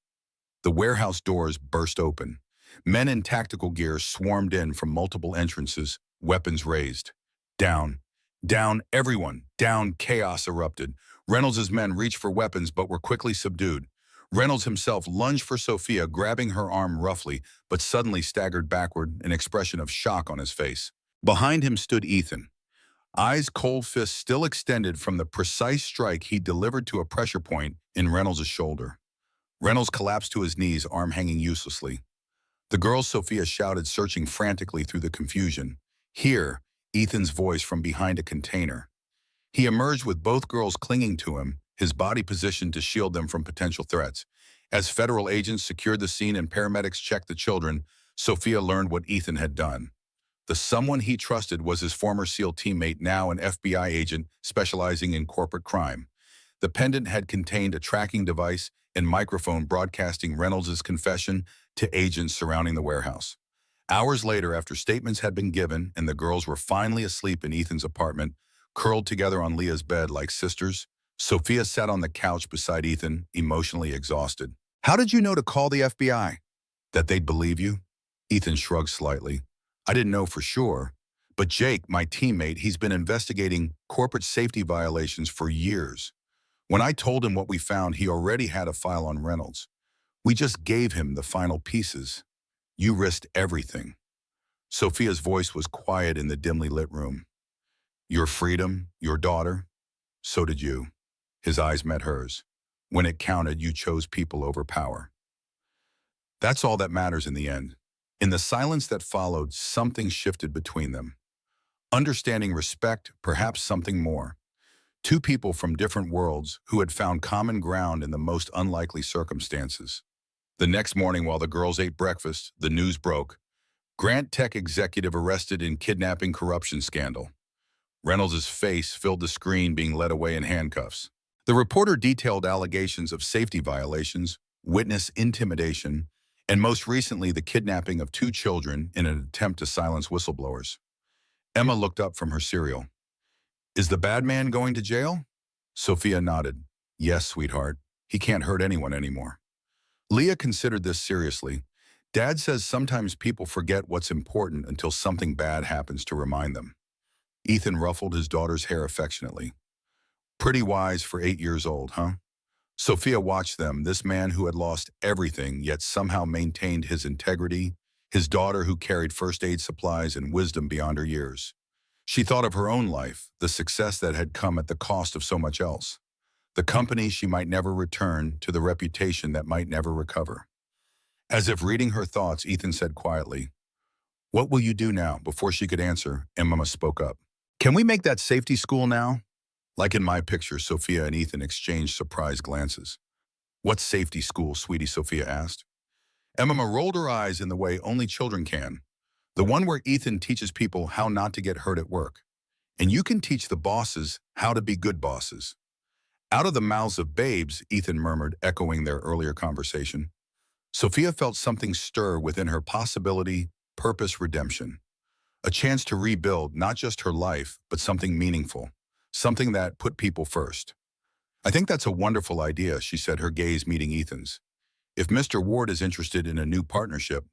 The warehouse doors burst open. Men in tactical gear swarmed in from multiple entrances, weapons raised. Down. Down, everyone. Down, chaos erupted. Reynolds' men reached for weapons but were quickly subdued. Reynolds himself lunged for Sophia, grabbing her arm roughly, but suddenly staggered backward, an expression of shock on his face. Behind him stood Ethan, eyes cold, fists still extended from the precise strike he delivered to a pressure point in Reynolds' shoulder. Reynolds collapsed to his knees, arm hanging uselessly. The girl Sophia shouted, searching frantically through the confusion. Here, Ethan's voice from behind a container. He emerged with both girls clinging to him, his body positioned to shield them from potential threats. As federal agents secured the scene and paramedics checked the children, Sophia learned what Ethan had done. The someone he trusted was his former SEAL teammate, now an FBI agent specializing in corporate crime. The pendant had contained a tracking device and microphone broadcasting Reynolds' confession to agents surrounding the warehouse. Hours later, after statements had been given and the girls were finally asleep in Ethan's apartment, curled together on Leah's bed like sisters, Sophia sat on the couch beside Ethan, emotionally exhausted. How did you know to call the FBI? That they'd believe you? Ethan shrugged slightly. I didn't know for sure, but Jake, my teammate, he's been investigating corporate safety violations for years. When I told him what we found, he already had a file on Reynolds. We just gave him the final pieces. You risked everything. Sophia's voice was quiet in the dimly lit room. Your freedom, your daughter, so did you. His eyes met hers. When it counted, you chose people over power. That's all that matters in the end. In the silence that followed, something shifted between them. Understanding, respect, perhaps something more. Two people from different worlds who had found common ground in the most unlikely circumstances. The next morning, while the girls ate breakfast, the news broke. Grant Tech executive arrested in kidnapping corruption scandal. Reynolds' face filled the screen, being led away in handcuffs. The reporter detailed allegations of safety violations, witness intimidation, and most recently the kidnapping of 2 children in an attempt to silence whistleblowers. Emma looked up from her cereal. Is the bad man going to jail? Sophia nodded. Yes, sweetheart. He can't hurt anyone anymore. Leah considered this seriously. Dad says sometimes people forget what's important until something bad happens to remind them. Ethan ruffled his daughter's hair affectionately. Pretty wise for 8 years old, huh? Sophia watched them, this man who had lost everything yet somehow maintained his integrity, his daughter who carried first aid supplies and wisdom beyond her years. She thought of her own life, the success that had come at the cost of so much else. The company she might never return to, the reputation that might never recover. As if reading her thoughts, Ethan said quietly, What will you do now? Before she could answer, Emma spoke up. Can we make that safety school now? Like in my picture, Sophia and Ethan exchanged surprised glances. What safety school, sweetie? Sophia asked. Emma rolled her eyes in the way only children can. The one where Ethan teaches people how not to get hurt at work. And you can teach the bosses how to be good bosses. Out of the mouths of babes, Ethan murmured, echoing their earlier conversation. Sophia felt something stir within her. Possibility, purpose, redemption. A chance to rebuild not just her life, but something meaningful. Something that put people first. I think that's a wonderful idea, she said, her gaze meeting Ethan's. If Mr. Ward is interested in a new partnership.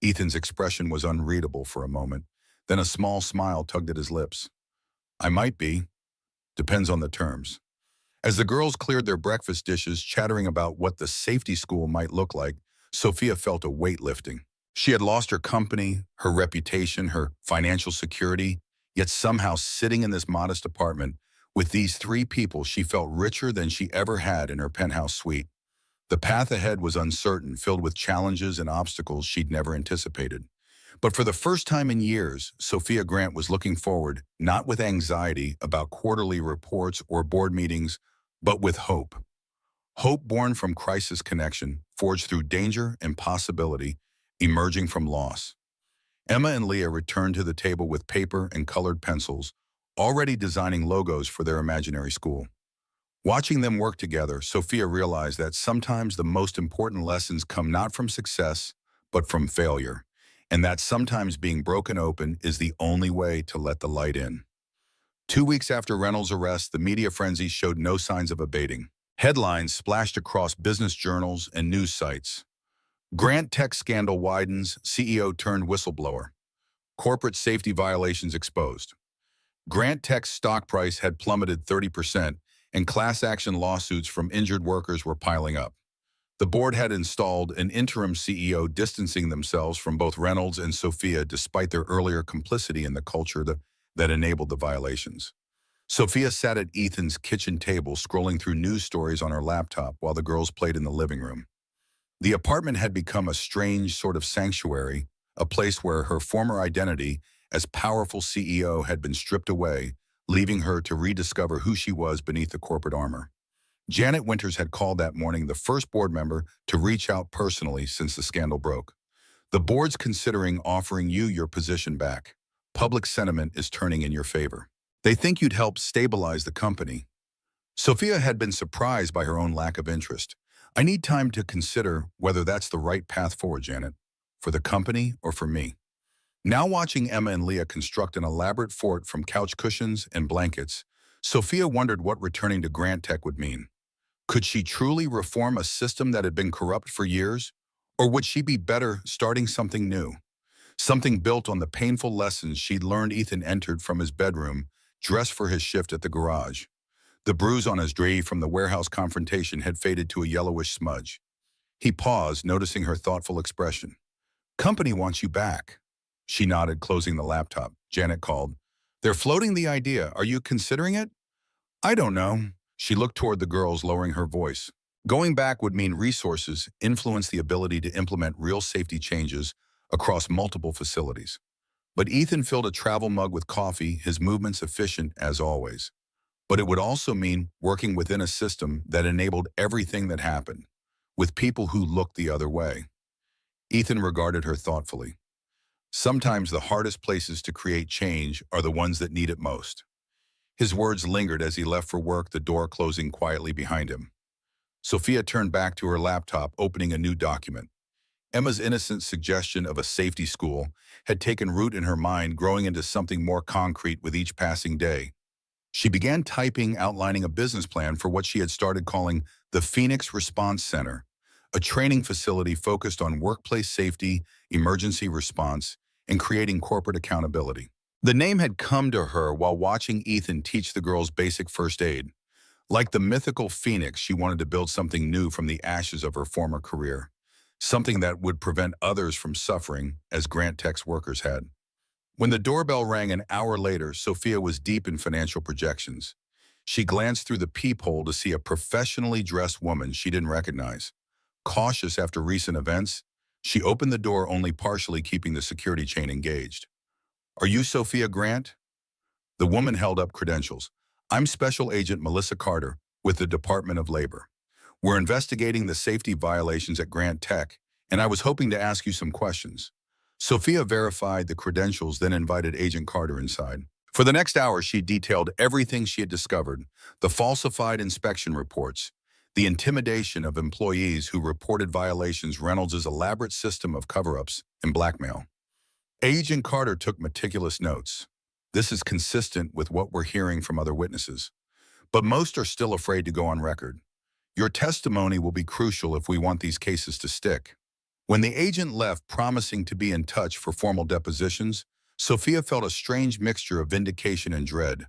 Ethan's expression was unreadable for a moment. Then a small smile tugged at his lips. I might be. Depends on the terms. As the girls cleared their breakfast dishes, chattering about what the safety school might look like, Sophia felt a weight lifting. She had lost her company, her reputation, her financial security, yet somehow sitting in this modest apartment with these 3 people, she felt richer than she ever had in her penthouse suite. The path ahead was uncertain, filled with challenges and obstacles she'd never anticipated. But for the first time in years, Sophia Grant was looking forward, not with anxiety about quarterly reports or board meetings, but with hope. Hope born from crisis connection, forged through danger and possibility, emerging from loss. Emma and Leah returned to the table with paper and colored pencils, already designing logos for their imaginary school. Watching them work together, Sophia realized that sometimes the most important lessons come not from success, but from failure, and that sometimes being broken open is the only way to let the light in. 2 weeks after Reynolds' arrest, the media frenzy showed no signs of abating. Headlines splashed across business journals and news sites. Grant Tech scandal widens, CEO turned whistleblower. Corporate safety violations exposed. Grant Tech's stock price had plummeted 30%, and class action lawsuits from injured workers were piling up. The board had installed an interim CEO distancing themselves from both Reynolds and Sophia despite their earlier complicity in the culture that enabled the violations. Sophia sat at Ethan's kitchen table scrolling through news stories on her laptop while the girls played in the living room. The apartment had become a strange sort of sanctuary, a place where her former identity as powerful CEO had been stripped away, leaving her to rediscover who she was beneath the corporate armor. Janet Winters had called that morning the first board member to reach out personally since the scandal broke. The board's considering offering you your position back. Public sentiment is turning in your favor. They think you'd help stabilize the company. Sophia had been surprised by her own lack of interest. I need time to consider whether that's the right path forward, Janet, for the company or for me. Now watching Emma and Leah construct an elaborate fort from couch cushions and blankets, Sophia wondered what returning to Grant Tech would mean. Could she truly reform a system that had been corrupt for years? Or would she be better starting something new? Something built on the painful lessons she'd learned. Ethan entered from his bedroom, dressed for his shift at the garage. The bruise on his dress from the warehouse confrontation had faded to a yellowish smudge. He paused, noticing her thoughtful expression. Company wants you back. She nodded, closing the laptop. Janet called. They're floating the idea. Are you considering it? I don't know. She looked toward the girls, lowering her voice. Going back would mean resources, influence, the ability to implement real safety changes across multiple facilities. But Ethan filled a travel mug with coffee, his movements efficient as always. But it would also mean working within a system that enabled everything that happened, with people who looked the other way. Ethan regarded her thoughtfully. Sometimes the hardest places to create change are the ones that need it most. His words lingered as he left for work, the door closing quietly behind him. Sophia turned back to her laptop, opening a new document. Emma's innocent suggestion of a safety school had taken root in her mind, growing into something more concrete with each passing day. She began typing, outlining a business plan for what she had started calling the Phoenix Response Center, a training facility focused on workplace safety, emergency response, and creating corporate accountability. The name had come to her while watching Ethan teach the girls basic first aid. Like the mythical phoenix, she wanted to build something new from the ashes of her former career, something that would prevent others from suffering as Grant Tech's workers had. When the doorbell rang an hour later, Sophia was deep in financial projections. She glanced through the peephole to see a professionally dressed woman she didn't recognize. Cautious after recent events, she opened the door, only partially keeping the security chain engaged. Are you Sophia Grant? The woman held up credentials. I'm Special Agent Melissa Carter with the Department of Labor. We're investigating the safety violations at Grant Tech, and I was hoping to ask you some questions. Sophia verified the credentials, then invited Agent Carter inside. For the next hour, she detailed everything she had discovered, the falsified inspection reports, the intimidation of employees who reported violations, Reynolds' elaborate system of cover-ups, and blackmail. Agent Carter took meticulous notes. This is consistent with what we're hearing from other witnesses, but most are still afraid to go on record. Your testimony will be crucial if we want these cases to stick. When the agent left, promising to be in touch for formal depositions, Sophia felt a strange mixture of vindication and dread.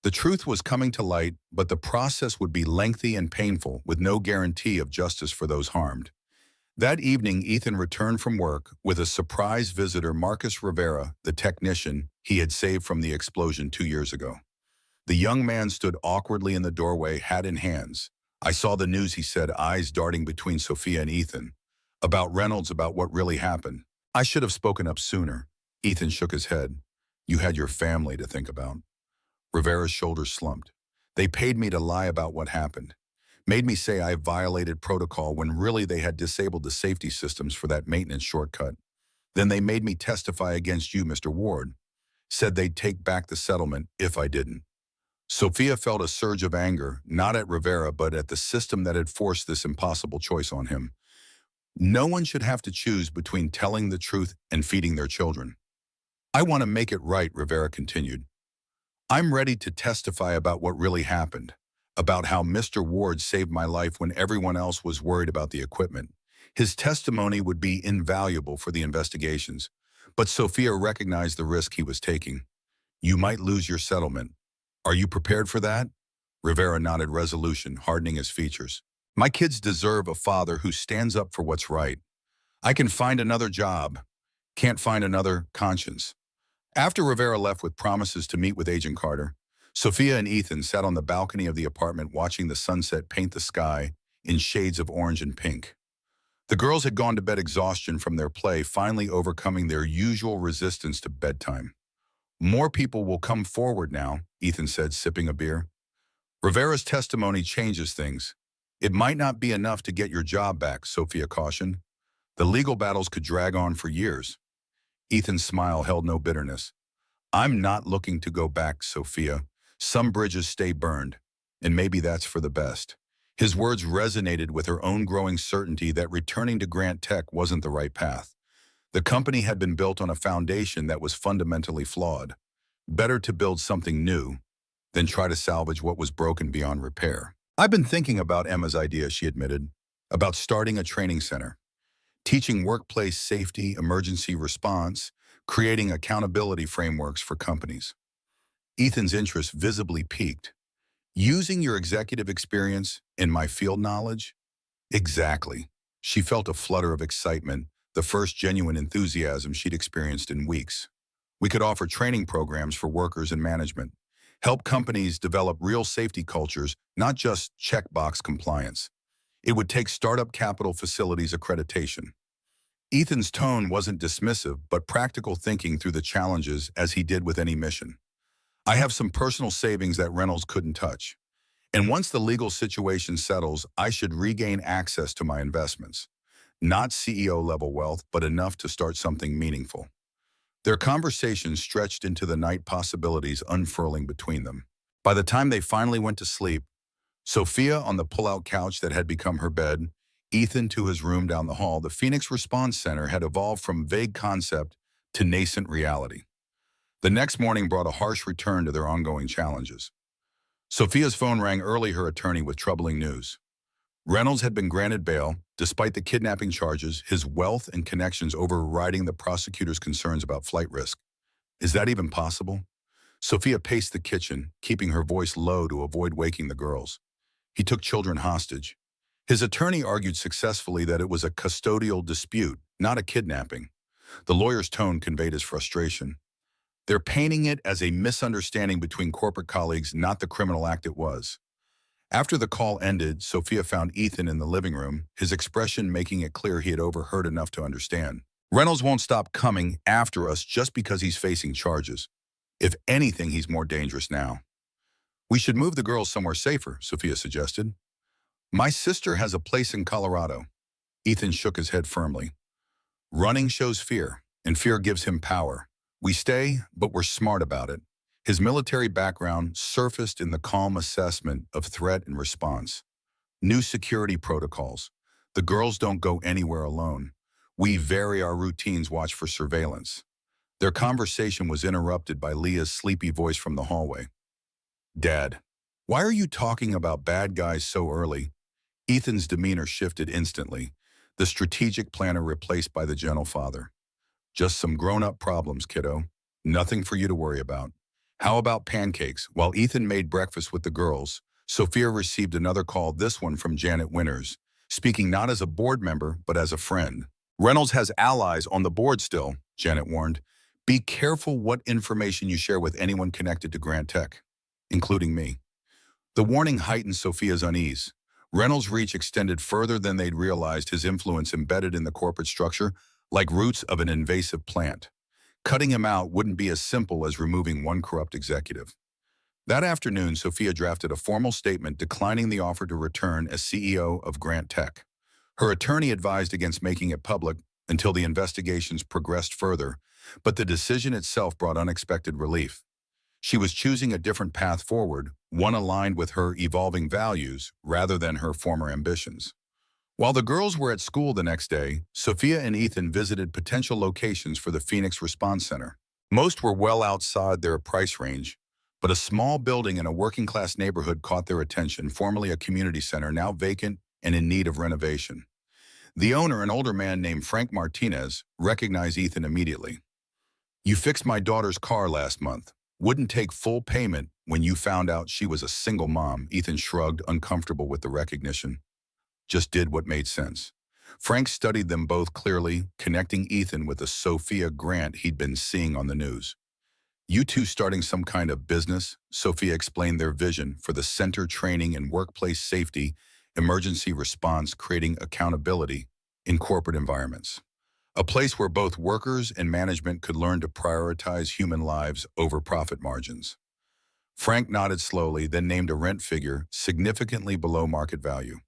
The truth was coming to light, but the process would be lengthy and painful, with no guarantee of justice for those harmed. That evening, Ethan returned from work with a surprise visitor, Marcus Rivera, the technician he had saved from the explosion 2 years ago. The young man stood awkwardly in the doorway, hat in hands. I saw the news, he said, eyes darting between Sophia and Ethan. About Reynolds, about what really happened. I should have spoken up sooner. Ethan shook his head. You had your family to think about. Rivera's shoulders slumped. They paid me to lie about what happened. Made me say I violated protocol when really they had disabled the safety systems for that maintenance shortcut. Then they made me testify against you, Mr. Ward. Said they'd take back the settlement if I didn't. Sophia felt a surge of anger, not at Rivera, but at the system that had forced this impossible choice on him. No one should have to choose between telling the truth and feeding their children. I want to make it right, Rivera continued. I'm ready to testify about what really happened, about how Mr. Ward saved my life when everyone else was worried about the equipment. His testimony would be invaluable for the investigations, but Sophia recognized the risk he was taking. You might lose your settlement. Are you prepared for that? Rivera nodded resolution, hardening his features. My kids deserve a father who stands up for what's right. I can find another job, can't find another conscience. After Rivera left with promises to meet with Agent Carter, Sophia and Ethan sat on the balcony of the apartment watching the sunset paint the sky in shades of orange and pink. The girls had gone to bed exhaustion from their play, finally overcoming their usual resistance to bedtime. More people will come forward now, Ethan said, sipping a beer. Rivera's testimony changes things. It might not be enough to get your job back, Sophia cautioned. The legal battles could drag on for years. Ethan's smile held no bitterness. I'm not looking to go back, Sophia. Some bridges stay burned, and maybe that's for the best. His words resonated with her own growing certainty that returning to Grant Tech wasn't the right path. The company had been built on a foundation that was fundamentally flawed. Better to build something new than try to salvage what was broken beyond repair. I've been thinking about Emma's idea, she admitted, about starting a training center, teaching workplace safety, emergency response, creating accountability frameworks for companies. Ethan's interest visibly piqued. Using your executive experience and my field knowledge? Exactly. She felt a flutter of excitement, the first genuine enthusiasm she'd experienced in weeks. We could offer training programs for workers and management, help companies develop real safety cultures, not just checkbox compliance. It would take startup capital facilities accreditation. Ethan's tone wasn't dismissive, but practical thinking through the challenges as he did with any mission. I have some personal savings that Reynolds couldn't touch. And once the legal situation settles, I should regain access to my investments. Not CEO-level wealth, but enough to start something meaningful. Their conversation stretched into the night, possibilities unfurling between them. By the time they finally went to sleep, Sophia on the pull-out couch that had become her bed, Ethan to his room down the hall, the Phoenix Response Center had evolved from vague concept to nascent reality. The next morning brought a harsh return to their ongoing challenges. Sophia's phone rang early, her attorney, with troubling news. Reynolds had been granted bail, despite the kidnapping charges, his wealth and connections overriding the prosecutor's concerns about flight risk. Is that even possible? Sophia paced the kitchen, keeping her voice low to avoid waking the girls. He took children hostage. His attorney argued successfully that it was a custodial dispute, not a kidnapping. The lawyer's tone conveyed his frustration. They're painting it as a misunderstanding between corporate colleagues, not the criminal act it was. After the call ended, Sophia found Ethan in the living room, his expression making it clear he had overheard enough to understand. Reynolds won't stop coming after us just because he's facing charges. If anything, he's more dangerous now. We should move the girls somewhere safer, Sophia suggested. My sister has a place in Colorado. Ethan shook his head firmly. Running shows fear, and fear gives him power. We stay, but we're smart about it. His military background surfaced in the calm assessment of threat and response. New security protocols. The girls don't go anywhere alone. We vary our routines, watch for surveillance. Their conversation was interrupted by Leah's sleepy voice from the hallway. Dad, why are you talking about bad guys so early? Ethan's demeanor shifted instantly, the strategic planner replaced by the gentle father. Just some grown-up problems, kiddo. Nothing for you to worry about. How about pancakes? While Ethan made breakfast with the girls, Sophia received another call, this one from Janet Winters, speaking not as a board member, but as a friend. Reynolds has allies on the board still, Janet warned. Be careful what information you share with anyone connected to Grant Tech, including me. The warning heightened Sophia's unease. Reynolds' reach extended further than they'd realized, his influence embedded in the corporate structure like roots of an invasive plant. Cutting him out wouldn't be as simple as removing one corrupt executive. That afternoon, Sophia drafted a formal statement declining the offer to return as CEO of Grant Tech. Her attorney advised against making it public until the investigations progressed further, but the decision itself brought unexpected relief. She was choosing a different path forward, one aligned with her evolving values rather than her former ambitions. While the girls were at school the next day, Sophia and Ethan visited potential locations for the Phoenix Response Center. Most were well outside their price range, but a small building in a working-class neighborhood caught their attention, formerly a community center, now vacant and in need of renovation. The owner, an older man named Frank Martinez, recognized Ethan immediately. "You fixed my daughter's car last month. Wouldn't take full payment when you found out she was a single mom." Ethan shrugged, uncomfortable with the recognition. Just did what made sense. Frank studied them both clearly, connecting Ethan with the Sophia Grant he'd been seeing on the news. "You two starting some kind of business?" Sophia explained their vision for the center, training in workplace safety, emergency response, creating accountability in corporate environments. A place where both workers and management could learn to prioritize human lives over profit margins. Frank nodded slowly, then named a rent figure significantly below market value.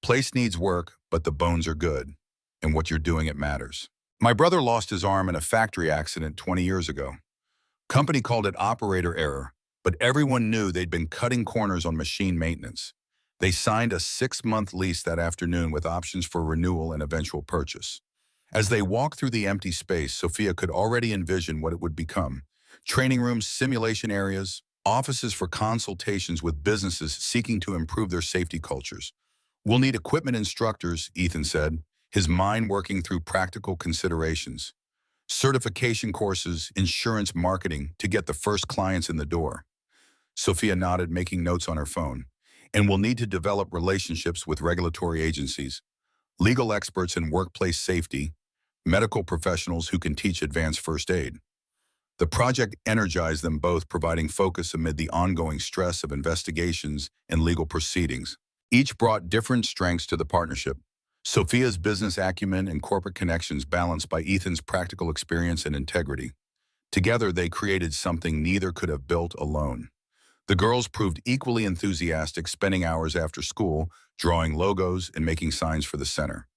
"Place needs work, but the bones are good, and what you're doing, it matters. My brother lost his arm in a factory accident 20 years ago. Company called it operator error, but everyone knew they'd been cutting corners on machine maintenance. They signed a 6-month lease that afternoon with options for renewal and eventual purchase. As they walked through the empty space, Sophia could already envision what it would become. Training rooms, simulation areas, offices for consultations with businesses seeking to improve their safety cultures. We'll need equipment instructors, Ethan said, his mind working through practical considerations. Certification courses, insurance marketing to get the first clients in the door. Sophia nodded, making notes on her phone. And we'll need to develop relationships with regulatory agencies, legal experts in workplace safety, medical professionals who can teach advanced first aid. The project energized them both, providing focus amid the ongoing stress of investigations and legal proceedings. Each brought different strengths to the partnership. Sophia's business acumen and corporate connections balanced by Ethan's practical experience and integrity. Together, they created something neither could have built alone. The girls proved equally enthusiastic, spending hours after school, drawing logos and making signs for the center.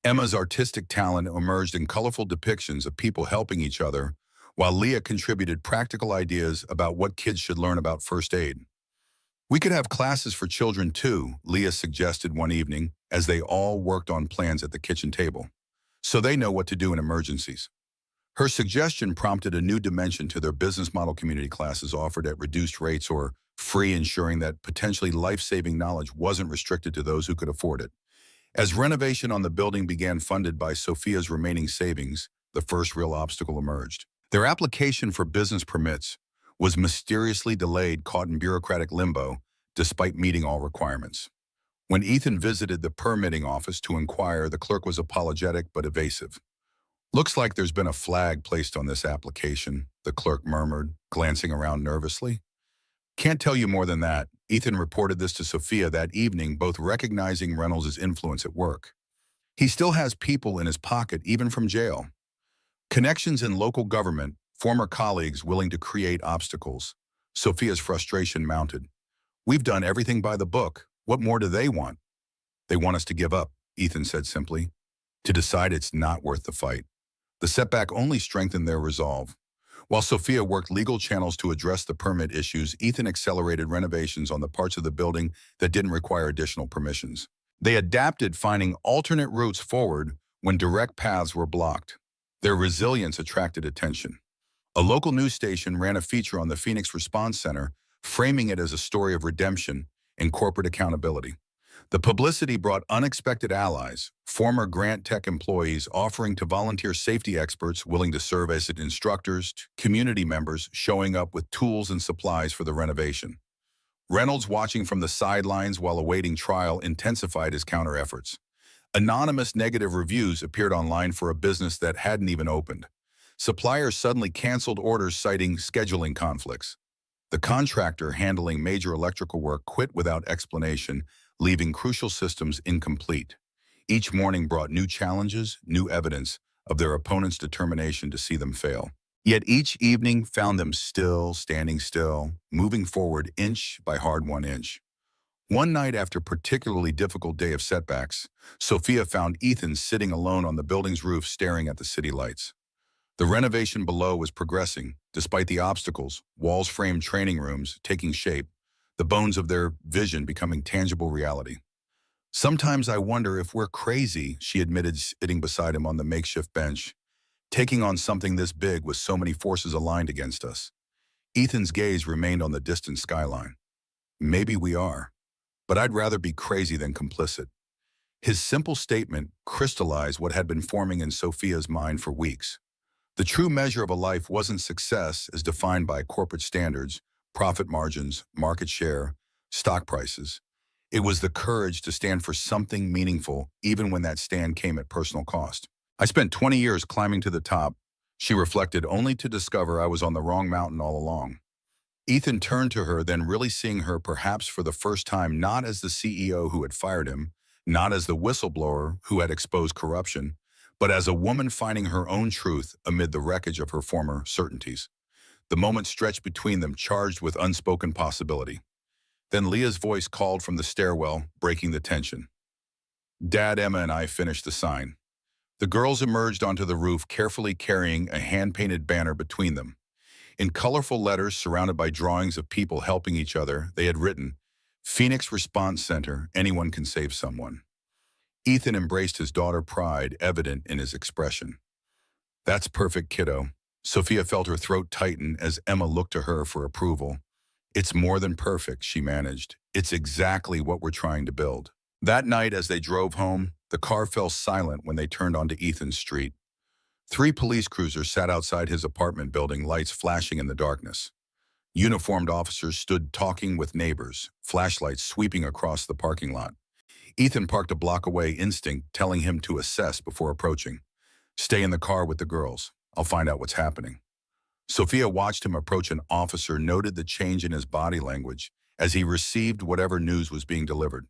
Emma's artistic talent emerged in colorful depictions of people helping each other, while Leah contributed practical ideas about what kids should learn about first aid. "We could have classes for children too," Leah suggested one evening as they all worked on plans at the kitchen table, "so they know what to do in emergencies." Her suggestion prompted a new dimension to their business model: community classes offered at reduced rates or free, ensuring that potentially life-saving knowledge wasn't restricted to those who could afford it. As renovation on the building began, funded by Sophia's remaining savings, the first real obstacle emerged. Their application for business permits was mysteriously delayed, caught in bureaucratic limbo, despite meeting all requirements. When Ethan visited the permitting office to inquire, the clerk was apologetic but evasive. "Looks like there's been a flag placed on this application," the clerk murmured, glancing around nervously. "Can't tell you more than that." Ethan reported this to Sophia that evening, both recognizing Reynolds' influence at work. "He still has people in his pocket, even from jail. Connections in local government, former colleagues willing to create obstacles." Sophia's frustration mounted. "We've done everything by the book. What more do they want?" "They want us to give up," Ethan said simply. "To decide it's not worth the fight." The setback only strengthened their resolve. While Sophia worked legal channels to address the permit issues, Ethan accelerated renovations on the parts of the building that didn't require additional permissions. They adapted, finding alternate routes forward when direct paths were blocked. Their resilience attracted attention. A local news station ran a feature on the Phoenix Response Center, framing it as a story of redemption and corporate accountability. The publicity brought unexpected allies, former Grant Tech employees offering to volunteer, safety experts willing to serve as instructors, community members showing up with tools and supplies for the renovation. Reynolds, watching from the sidelines while awaiting trial, intensified his counter efforts. Anonymous negative reviews appeared online for a business that hadn't even opened. Suppliers suddenly canceled orders, citing scheduling conflicts. The contractor handling major electrical work quit without explanation, leaving crucial systems incomplete. Each morning brought new challenges, new evidence of their opponent's determination to see them fail. Yet each evening found them still, standing still, moving forward inch by hard-won inch. One night, after a particularly difficult day of setbacks, Sophia found Ethan sitting alone on the building's roof, staring at the city lights. The renovation below was progressing, despite the obstacles: walls, framed training rooms taking shape, the bones of their vision becoming tangible reality. Sometimes I wonder if we're crazy, she admitted, sitting beside him on the makeshift bench, taking on something this big with so many forces aligned against us. Ethan's gaze remained on the distant skyline. Maybe we are, but I'd rather be crazy than complicit. His simple statement crystallized what had been forming in Sophia's mind for weeks. The true measure of a life wasn't success as defined by corporate standards, profit margins, market share, stock prices. It was the courage to stand for something meaningful, even when that stand came at personal cost. I spent 20 years climbing to the top, she reflected, only to discover I was on the wrong mountain all along. Ethan turned to her, then really seeing her perhaps for the first time not as the CEO who had fired him, not as the whistleblower who had exposed corruption, but as a woman finding her own truth amid the wreckage of her former certainties. The moment stretched between them, charged with unspoken possibility. Then Leah's voice called from the stairwell, breaking the tension. Dad, Emma, and I finished the sign. The girls emerged onto the roof, carefully carrying a hand-painted banner between them. In colorful letters surrounded by drawings of people helping each other, they had written, Phoenix Response Center, anyone can save someone. Ethan embraced his daughter, pride evident in his expression. That's perfect, kiddo. Sophia felt her throat tighten as Emma looked to her for approval. It's more than perfect, she managed. It's exactly what we're trying to build. That night, as they drove home, the car fell silent when they turned onto Ethan's street. 3 police cruisers sat outside his apartment building, lights flashing in the darkness. Uniformed officers stood talking with neighbors, flashlights sweeping across the parking lot. Ethan parked a block away, instinct telling him to assess before approaching. Stay in the car with the girls. I'll find out what's happening. Sophia watched him approach an officer, noted the change in his body language as he received whatever news was being delivered.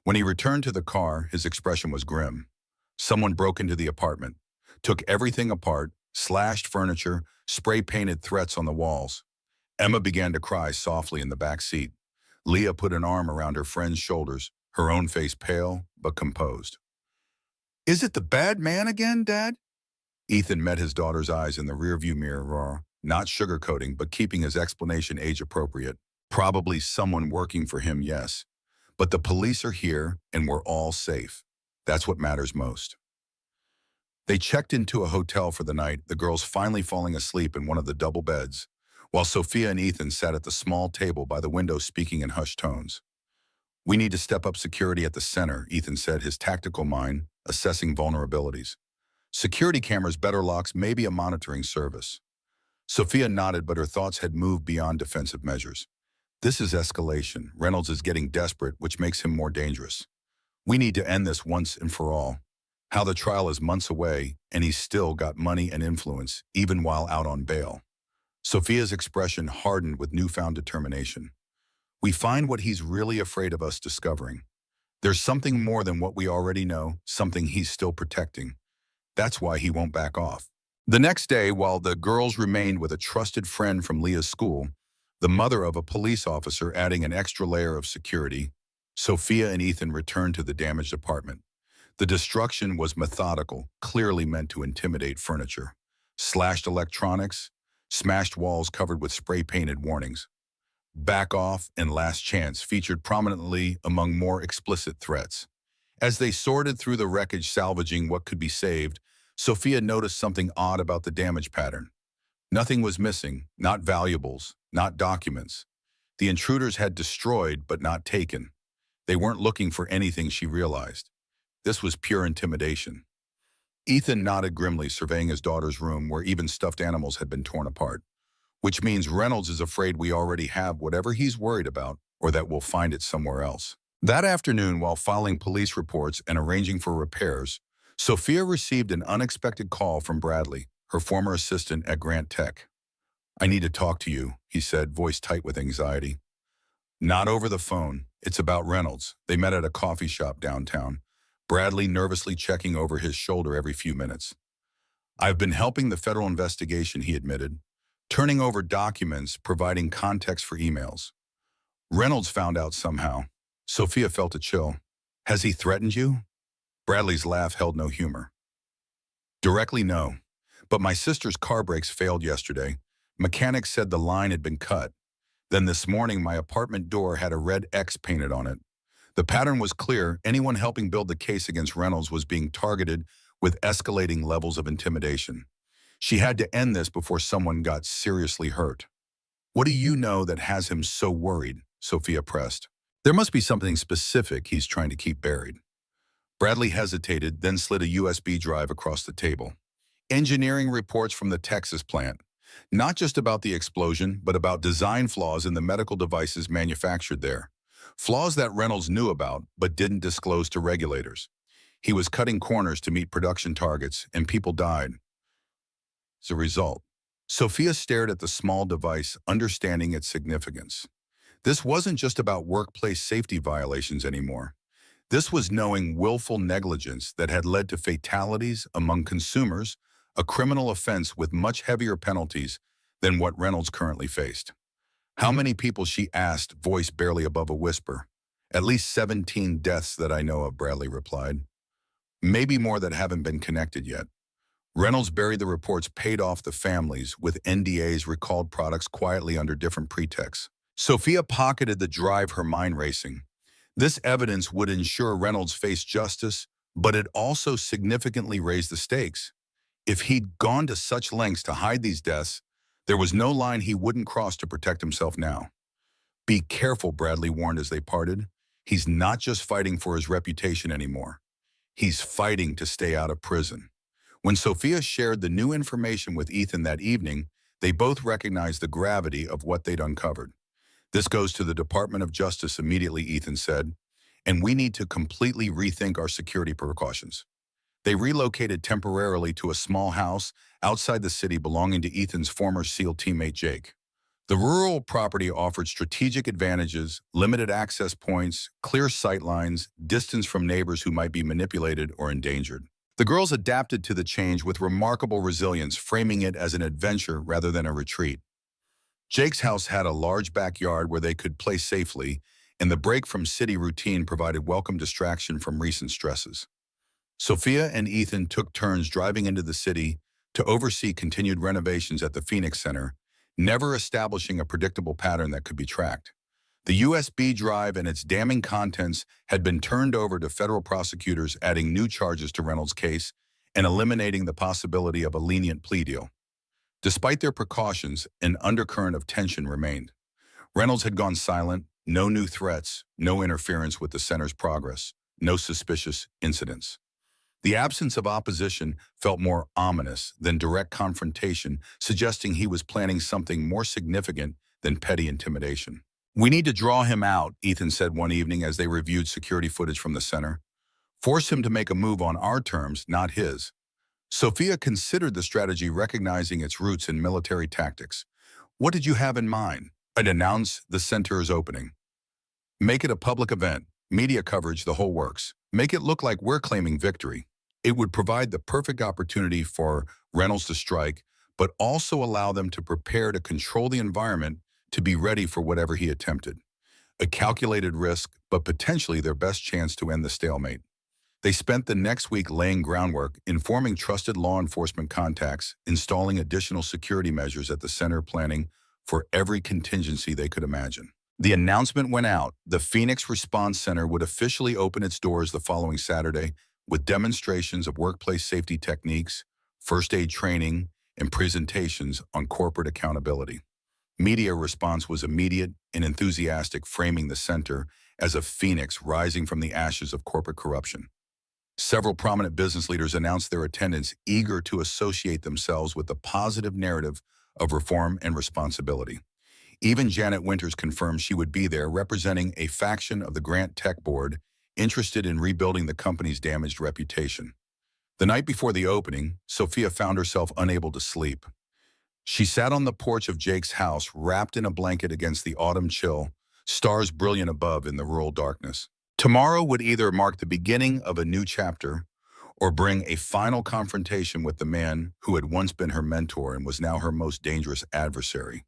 When he returned to the car, his expression was grim. Someone broke into the apartment, took everything apart, slashed furniture, spray-painted threats on the walls. Emma began to cry softly in the back seat. Leah put an arm around her friend's shoulders, her own face pale but composed. Is it the bad man again, Dad? Ethan met his daughter's eyes in the rearview mirror, not sugarcoating but keeping his explanation age-appropriate. Probably someone working for him, yes. But the police are here and we're all safe. That's what matters most. They checked into a hotel for the night, the girls finally falling asleep in one of the double beds, while Sophia and Ethan sat at the small table by the window speaking in hushed tones. We need to step up security at the center, Ethan said, his tactical mind assessing vulnerabilities. Security cameras, better locks, maybe a monitoring service. Sophia nodded, but her thoughts had moved beyond defensive measures. This is escalation. Reynolds is getting desperate, which makes him more dangerous. We need to end this once and for all. How the trial is months away, and he's still got money and influence, even while out on bail. Sophia's expression hardened with newfound determination. We find what he's really afraid of us discovering. There's something more than what we already know, something he's still protecting. That's why he won't back off. The next day, while the girls remained with a trusted friend from Leah's school, the mother of a police officer adding an extra layer of security, Sophia and Ethan returned to the damaged apartment. The destruction was methodical, clearly meant to intimidate furniture. Slashed electronics, smashed walls covered with spray-painted warnings. Back off and last chance featured prominently among more explicit threats. As they sorted through the wreckage, salvaging what could be saved, Sophia noticed something odd about the damage pattern. Nothing was missing, not valuables, not documents. The intruders had destroyed but not taken. They weren't looking for anything, she realized. This was pure intimidation. Ethan nodded grimly, surveying his daughter's room where even stuffed animals had been torn apart. Which means Reynolds is afraid we already have whatever he's worried about, or that we'll find it somewhere else. That afternoon, while filing police reports and arranging for repairs, Sophia received an unexpected call from Bradley, her former assistant at Grant Tech. I need to talk to you, he said, voice tight with anxiety. Not over the phone. It's about Reynolds. They met at a coffee shop downtown, Bradley nervously checking over his shoulder every few minutes. I've been helping the federal investigation, he admitted, turning over documents, providing context for emails. Reynolds found out somehow. Sophia felt a chill. Has he threatened you? Bradley's laugh held no humor. Directly, no. But my sister's car brakes failed yesterday. Mechanics said the line had been cut. Then this morning, my apartment door had a red X painted on it. The pattern was clear. Anyone helping build the case against Reynolds was being targeted with escalating levels of intimidation. She had to end this before someone got seriously hurt. What do you know that has him so worried? Sophia pressed. There must be something specific he's trying to keep buried. Bradley hesitated, then slid a USB drive across the table. Engineering reports from the Texas plant. Not just about the explosion, but about design flaws in the medical devices manufactured there. Flaws that Reynolds knew about, but didn't disclose to regulators. He was cutting corners to meet production targets, and people died. As a result, Sophia stared at the small device, understanding its significance. This wasn't just about workplace safety violations anymore. This was knowing willful negligence that had led to fatalities among consumers, a criminal offense with much heavier penalties than what Reynolds currently faced. How many people, she asked, voice barely above a whisper. At least 17 deaths that I know of, Bradley replied. Maybe more that haven't been connected yet. Reynolds buried the reports, paid off the families with NDAs, recalled products quietly under different pretexts. Sophia pocketed the drive, her mind racing. This evidence would ensure Reynolds faced justice, but it also significantly raised the stakes. If he'd gone to such lengths to hide these deaths, there was no line he wouldn't cross to protect himself now. Be careful, Bradley warned as they parted. He's not just fighting for his reputation anymore. He's fighting to stay out of prison. When Sophia shared the new information with Ethan that evening, they both recognized the gravity of what they'd uncovered. This goes to the Department of Justice immediately, Ethan said, and we need to completely rethink our security precautions. They relocated temporarily to a small house outside the city belonging to Ethan's former SEAL teammate Jake. The rural property offered strategic advantages, limited access points, clear sight lines, distance from neighbors who might be manipulated or endangered. The girls adapted to the change with remarkable resilience, framing it as an adventure rather than a retreat. Jake's house had a large backyard where they could play safely, and the break from city routine provided welcome distraction from recent stresses. Sophia and Ethan took turns driving into the city to oversee continued renovations at the Phoenix Center, never establishing a predictable pattern that could be tracked. The USB drive and its damning contents had been turned over to federal prosecutors, adding new charges to Reynolds' case and eliminating the possibility of a lenient plea deal. Despite their precautions, an undercurrent of tension remained. Reynolds had gone silent, no new threats, no interference with the center's progress, no suspicious incidents. The absence of opposition felt more ominous than direct confrontation, suggesting he was planning something more significant than petty intimidation. We need to draw him out, Ethan said one evening as they reviewed security footage from the center. Force him to make a move on our terms, not his. Sophia considered the strategy, recognizing its roots in military tactics. What did you have in mind? I'd announce the center's opening. Make it a public event, media coverage, the whole works. Make it look like we're claiming victory. It would provide the perfect opportunity for Reynolds to strike, but also allow them to prepare to control the environment to be ready for whatever he attempted. A calculated risk, but potentially their best chance to end the stalemate. They spent the next week laying groundwork, informing trusted law enforcement contacts, installing additional security measures at the center, planning for every contingency they could imagine. The announcement went out. The Phoenix Response Center would officially open its doors the following Saturday with demonstrations of workplace safety techniques, first aid training, and presentations on corporate accountability. Media response was immediate and enthusiastic, framing the center as a phoenix rising from the ashes of corporate corruption. Several prominent business leaders announced their attendance, eager to associate themselves with the positive narrative of reform and responsibility. Even Janet Winters confirmed she would be there, representing a faction of the Grant Tech Board interested in rebuilding the company's damaged reputation. The night before the opening, Sophia found herself unable to sleep. She sat on the porch of Jake's house, wrapped in a blanket against the autumn chill, stars brilliant above in the rural darkness. Tomorrow would either mark the beginning of a new chapter or bring a final confrontation with the man who had once been her mentor and was now her most dangerous adversary.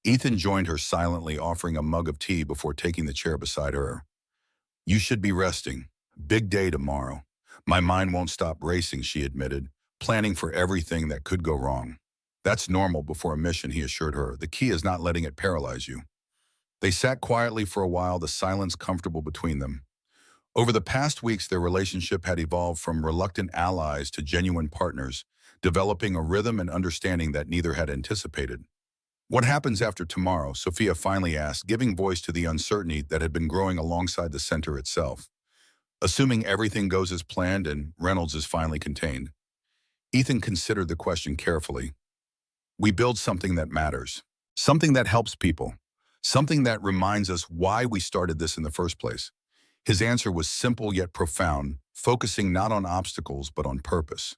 Ethan joined her silently, offering a mug of tea before taking the chair beside her. You should be resting. Big day tomorrow. My mind won't stop racing, she admitted, planning for everything that could go wrong. That's normal before a mission, he assured her. The key is not letting it paralyze you. They sat quietly for a while, the silence comfortable between them. Over the past weeks, their relationship had evolved from reluctant allies to genuine partners, developing a rhythm and understanding that neither had anticipated. What happens after tomorrow? Sophia finally asked, giving voice to the uncertainty that had been growing alongside the center itself. Assuming everything goes as planned and Reynolds is finally contained. Ethan considered the question carefully. We build something that matters, something that helps people, something that reminds us why we started this in the first place. His answer was simple yet profound, focusing not on obstacles but on purpose.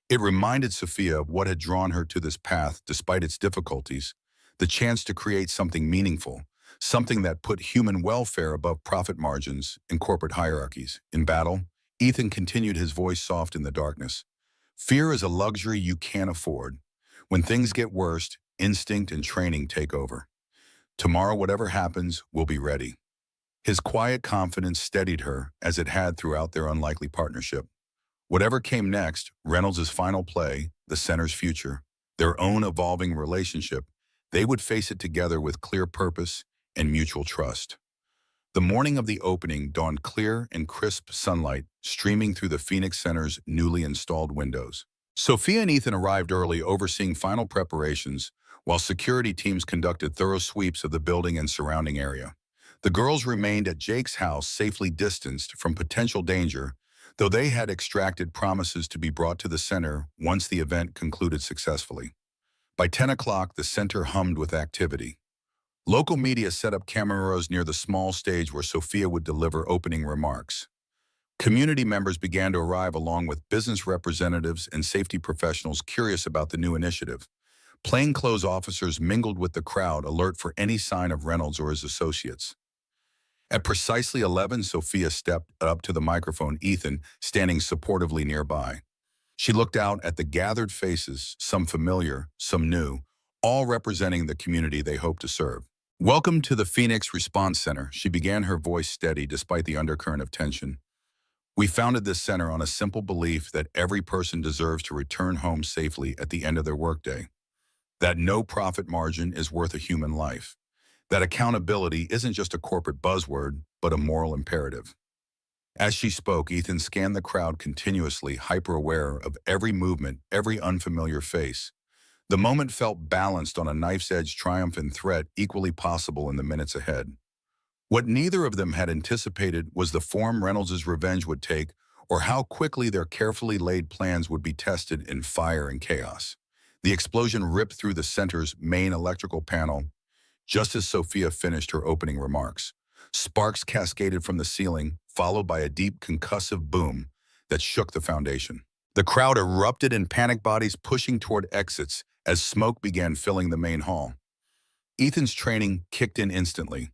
It reminded Sophia of what had drawn her to this path despite its difficulties, the chance to create something meaningful, something that put human welfare above profit margins and corporate hierarchies. In battle, Ethan continued, his voice soft in the darkness. Fear is a luxury you can't afford. When things get worse, instinct and training take over. Tomorrow, whatever happens, we'll be ready. His quiet confidence steadied her, as it had throughout their unlikely partnership. Whatever came next, Reynolds' final play, the center's future, their own evolving relationship, they would face it together with clear purpose and mutual trust. The morning of the opening dawned clear and crisp sunlight streaming through the Phoenix Center's newly installed windows. Sophia and Ethan arrived early, overseeing final preparations, while security teams conducted thorough sweeps of the building and surrounding area. The girls remained at Jake's house, safely distanced from potential danger, though they had extracted promises to be brought to the center once the event concluded successfully. By 10 o'clock, the center hummed with activity. Local media set up cameras near the small stage where Sophia would deliver opening remarks. Community members began to arrive, along with business representatives and safety professionals curious about the new initiative. Plainclothes officers mingled with the crowd, alert for any sign of Reynolds or his associates. At precisely 11, Sophia stepped up to the microphone, Ethan standing supportively nearby. She looked out at the gathered faces, some familiar, some new, all representing the community they hoped to serve. Welcome to the Phoenix Response Center, she began, her voice steady despite the undercurrent of tension. We founded this center on a simple belief that every person deserves to return home safely at the end of their workday. That no profit margin is worth a human life. That accountability isn't just a corporate buzzword, but a moral imperative. As she spoke, Ethan scanned the crowd continuously, hyper-aware of every movement, every unfamiliar face. The moment felt balanced on a knife's edge, triumph and threat equally possible in the minutes ahead. What neither of them had anticipated was the form Reynolds' revenge would take, or how quickly their carefully laid plans would be tested in fire and chaos. The explosion ripped through the center's main electrical panel just as Sophia finished her opening remarks. Sparks cascaded from the ceiling, followed by a deep concussive boom that shook the foundation. The crowd erupted in panic, bodies pushing toward exits as smoke began filling the main hall. Ethan's training kicked in instantly.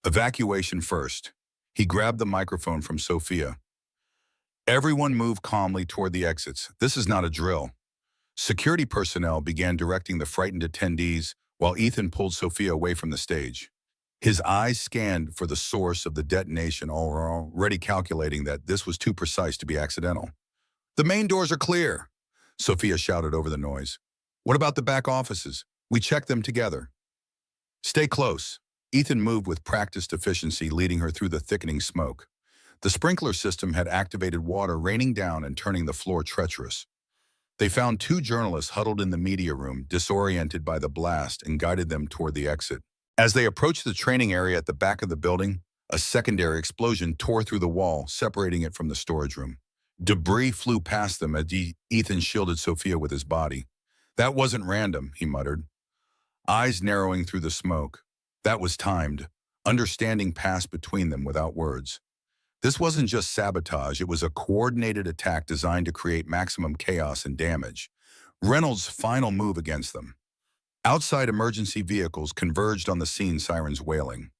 Evacuation first. He grabbed the microphone from Sophia. Everyone move calmly toward the exits. This is not a drill. Security personnel began directing the frightened attendees while Ethan pulled Sophia away from the stage. His eyes scanned for the source of the detonation, already calculating that this was too precise to be accidental. The main doors are clear, Sophia shouted over the noise. What about the back offices? We checked them together. Stay close. Ethan moved with practiced efficiency, leading her through the thickening smoke. The sprinkler system had activated water raining down and turning the floor treacherous. They found two journalists huddled in the media room, disoriented by the blast, and guided them toward the exit. As they approached the training area at the back of the building, a secondary explosion tore through the wall, separating it from the storage room. Debris flew past them as Ethan shielded Sophia with his body. That wasn't random, he muttered, eyes narrowing through the smoke. That was timed. Understanding passed between them without words. This wasn't just sabotage, it was a coordinated attack designed to create maximum chaos and damage. Reynolds' final move against them. Outside, emergency vehicles converged on the scene, sirens wailing.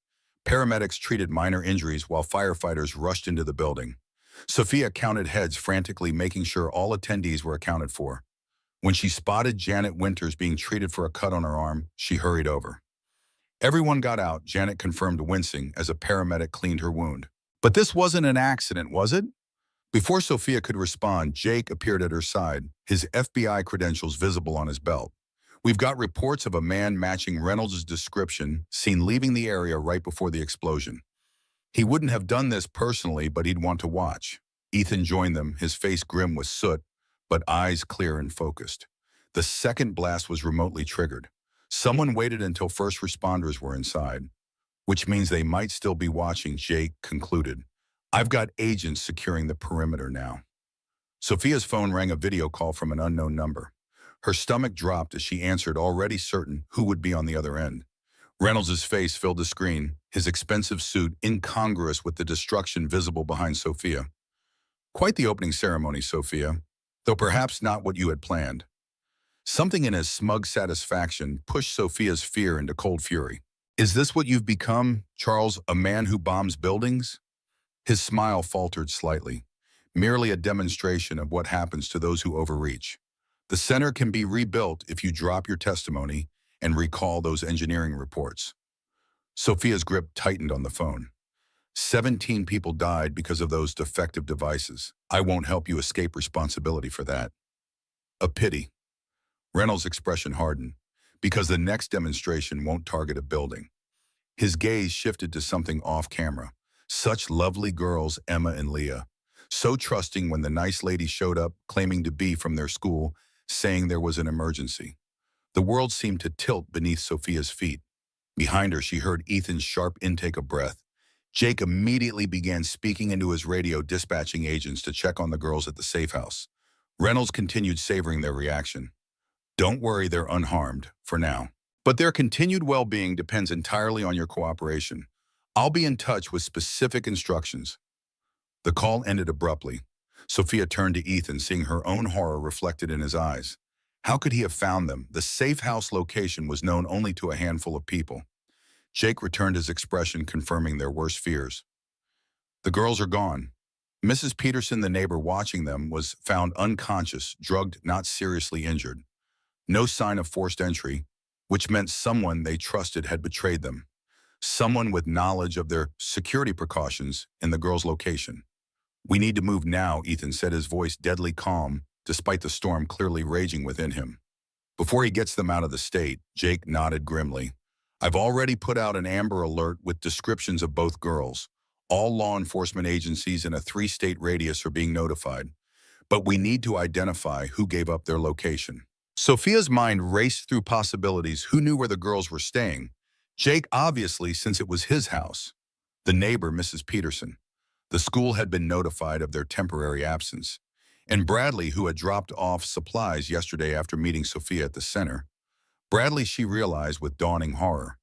Paramedics treated minor injuries while firefighters rushed into the building. Sophia counted heads frantically, making sure all attendees were accounted for. When she spotted Janet Winters being treated for a cut on her arm, she hurried over. Everyone got out, Janet confirmed, wincing as a paramedic cleaned her wound. But this wasn't an accident, was it? Before Sophia could respond, Jake appeared at her side, his FBI credentials visible on his belt. We've got reports of a man matching Reynolds' description seen leaving the area right before the explosion. He wouldn't have done this personally, but he'd want to watch. Ethan joined them, his face grim with soot, but eyes clear and focused. The second blast was remotely triggered. Someone waited until first responders were inside, which means they might still be watching, Jake concluded. I've got agents securing the perimeter now. Sophia's phone rang a video call from an unknown number. Her stomach dropped as she answered, already certain who would be on the other end. Reynolds' face filled the screen, his expensive suit incongruous with the destruction visible behind Sophia. Quite the opening ceremony, Sophia, though perhaps not what you had planned. Something in his smug satisfaction pushed Sophia's fear into cold fury. Is this what you've become, Charles, a man who bombs buildings? His smile faltered slightly, merely a demonstration of what happens to those who overreach. The center can be rebuilt if you drop your testimony and recall those engineering reports. Sophia's grip tightened on the phone. 17 people died because of those defective devices. I won't help you escape responsibility for that. A pity. Reynolds' expression hardened, because the next demonstration won't target a building. His gaze shifted to something off-camera. Such lovely girls, Emma and Leah. So trusting when the nice lady showed up, claiming to be from their school, saying there was an emergency. The world seemed to tilt beneath Sophia's feet. Behind her, she heard Ethan's sharp intake of breath. Jake immediately began speaking into his radio, dispatching agents to check on the girls at the safe house. Reynolds continued savoring their reaction. Don't worry, they're unharmed, for now. But their continued well-being depends entirely on your cooperation. I'll be in touch with specific instructions. The call ended abruptly. Sophia turned to Ethan, seeing her own horror reflected in his eyes. How could he have found them? The safe house location was known only to a handful of people. Jake returned his expression, confirming their worst fears. The girls are gone. Mrs. Peterson, the neighbor watching them, was found unconscious, drugged, not seriously injured. No sign of forced entry, which meant someone they trusted had betrayed them. Someone with knowledge of their security precautions in the girls' location. We need to move now, Ethan said, his voice deadly calm, despite the storm clearly raging within him. Before he gets them out of the state, Jake nodded grimly. I've already put out an Amber Alert with descriptions of both girls. All law enforcement agencies in a 3-state radius are being notified. But we need to identify who gave up their location. Sophia's mind raced through possibilities. Who knew where the girls were staying? Jake, obviously, since it was his house. The neighbor, Mrs. Peterson. The school had been notified of their temporary absence. And Bradley, who had dropped off supplies yesterday after meeting Sophia at the center. Bradley, she realized with dawning horror.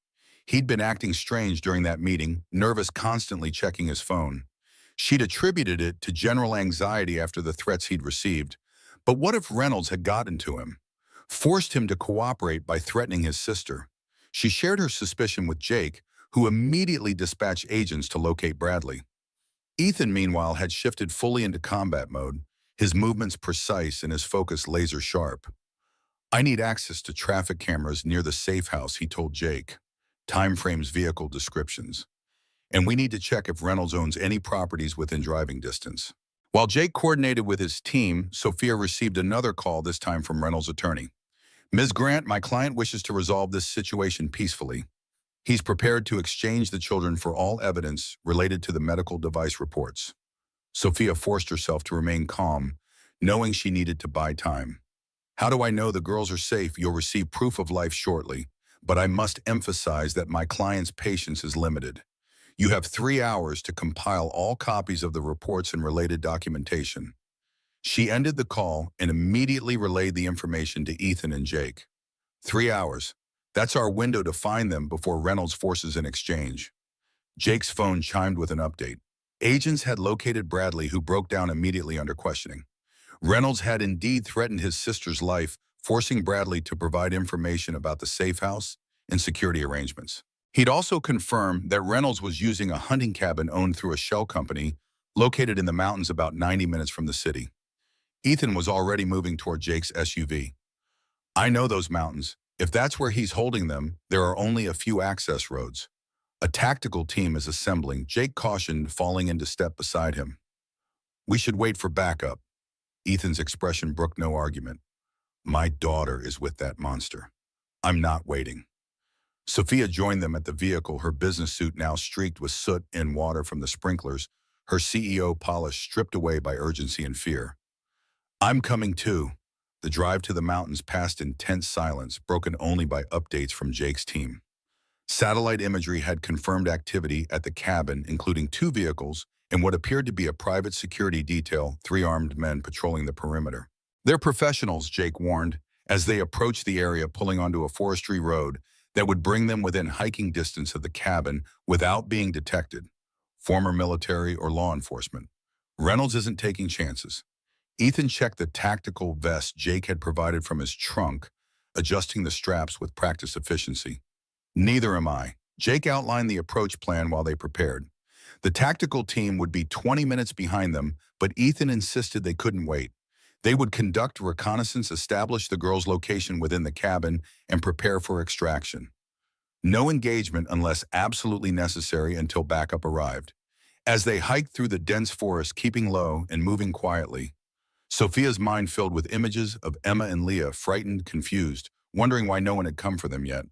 He'd been acting strange during that meeting, nervous, constantly checking his phone. She'd attributed it to general anxiety after the threats he'd received. But what if Reynolds had gotten to him? Forced him to cooperate by threatening his sister. She shared her suspicion with Jake, who immediately dispatched agents to locate Bradley. Ethan, meanwhile, had shifted fully into combat mode, his movements precise and his focus laser sharp. I need access to traffic cameras near the safe house, he told Jake. Timeframes, vehicle descriptions. And we need to check if Reynolds owns any properties within driving distance. While Jake coordinated with his team, Sophia received another call, this time from Reynolds' attorney. Ms. Grant, my client wishes to resolve this situation peacefully. He's prepared to exchange the children for all evidence related to the medical device reports. Sophia forced herself to remain calm, knowing she needed to buy time. How do I know the girls are safe? You'll receive proof of life shortly, but I must emphasize that my client's patience is limited. You have 3 hours to compile all copies of the reports and related documentation. She ended the call and immediately relayed the information to Ethan and Jake. 3 hours. That's our window to find them before Reynolds forces an exchange. Jake's phone chimed with an update. Agents had located Bradley, who broke down immediately under questioning. Reynolds had indeed threatened his sister's life, forcing Bradley to provide information about the safe house and security arrangements. He'd also confirmed that Reynolds was using a hunting cabin owned through a shell company located in the mountains about 90 minutes from the city. Ethan was already moving toward Jake's SUV. I know those mountains. If that's where he's holding them, there are only a few access roads. A tactical team is assembling, Jake cautioned, falling into step beside him. We should wait for backup. Ethan's expression brooked no argument. My daughter is with that monster. I'm not waiting. Sophia joined them at the vehicle, her business suit now streaked with soot and water from the sprinklers, her CEO polish stripped away by urgency and fear. I'm coming too. The drive to the mountains passed in tense silence, broken only by updates from Jake's team. Satellite imagery had confirmed activity at the cabin, including 2 vehicles and what appeared to be a private security detail, 3 armed men patrolling the perimeter. They're professionals, Jake warned, as they approached the area pulling onto a forestry road that would bring them within hiking distance of the cabin without being detected. Former military or law enforcement. Reynolds isn't taking chances. Ethan checked the tactical vest Jake had provided from his trunk, adjusting the straps with practiced efficiency. Neither am I. Jake outlined the approach plan while they prepared. The tactical team would be 20 minutes behind them, but Ethan insisted they couldn't wait. They would conduct reconnaissance, establish the girls' location within the cabin, and prepare for extraction. No engagement unless absolutely necessary until backup arrived. As they hiked through the dense forest, keeping low and moving quietly, Sophia's mind filled with images of Emma and Leah, frightened, confused, wondering why no one had come for them yet.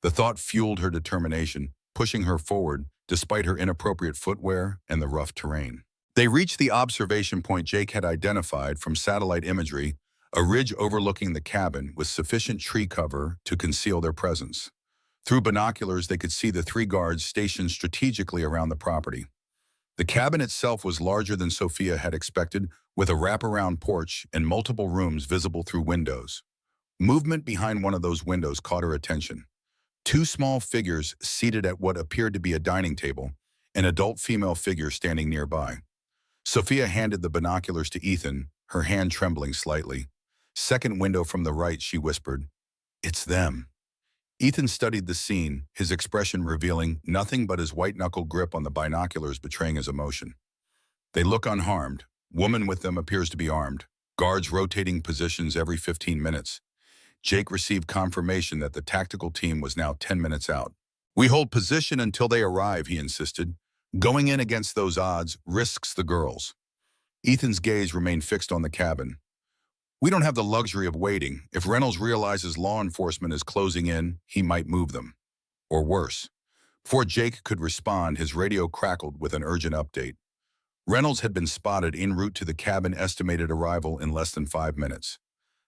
The thought fueled her determination, pushing her forward despite her inappropriate footwear and the rough terrain. They reached the observation point Jake had identified from satellite imagery, a ridge overlooking the cabin with sufficient tree cover to conceal their presence. Through binoculars, they could see the 3 guards stationed strategically around the property. The cabin itself was larger than Sophia had expected, with a wraparound porch and multiple rooms visible through windows. Movement behind one of those windows caught her attention. 2 small figures seated at what appeared to be a dining table, an adult female figure standing nearby. Sophia handed the binoculars to Ethan, her hand trembling slightly. "Second window from the right," she whispered. "It's them." Ethan studied the scene, his expression revealing nothing but his white-knuckle grip on the binoculars betraying his emotion. They look unharmed. Woman with them appears to be armed. Guards rotating positions every 15 minutes. Jake received confirmation that the tactical team was now 10 minutes out. "We hold position until they arrive," he insisted. "Going in against those odds risks the girls." Ethan's gaze remained fixed on the cabin. "We don't have the luxury of waiting. If Reynolds realizes law enforcement is closing in, he might move them. Or worse." Before Jake could respond, his radio crackled with an urgent update. Reynolds had been spotted en route to the cabin, estimated arrival in less than 5 minutes.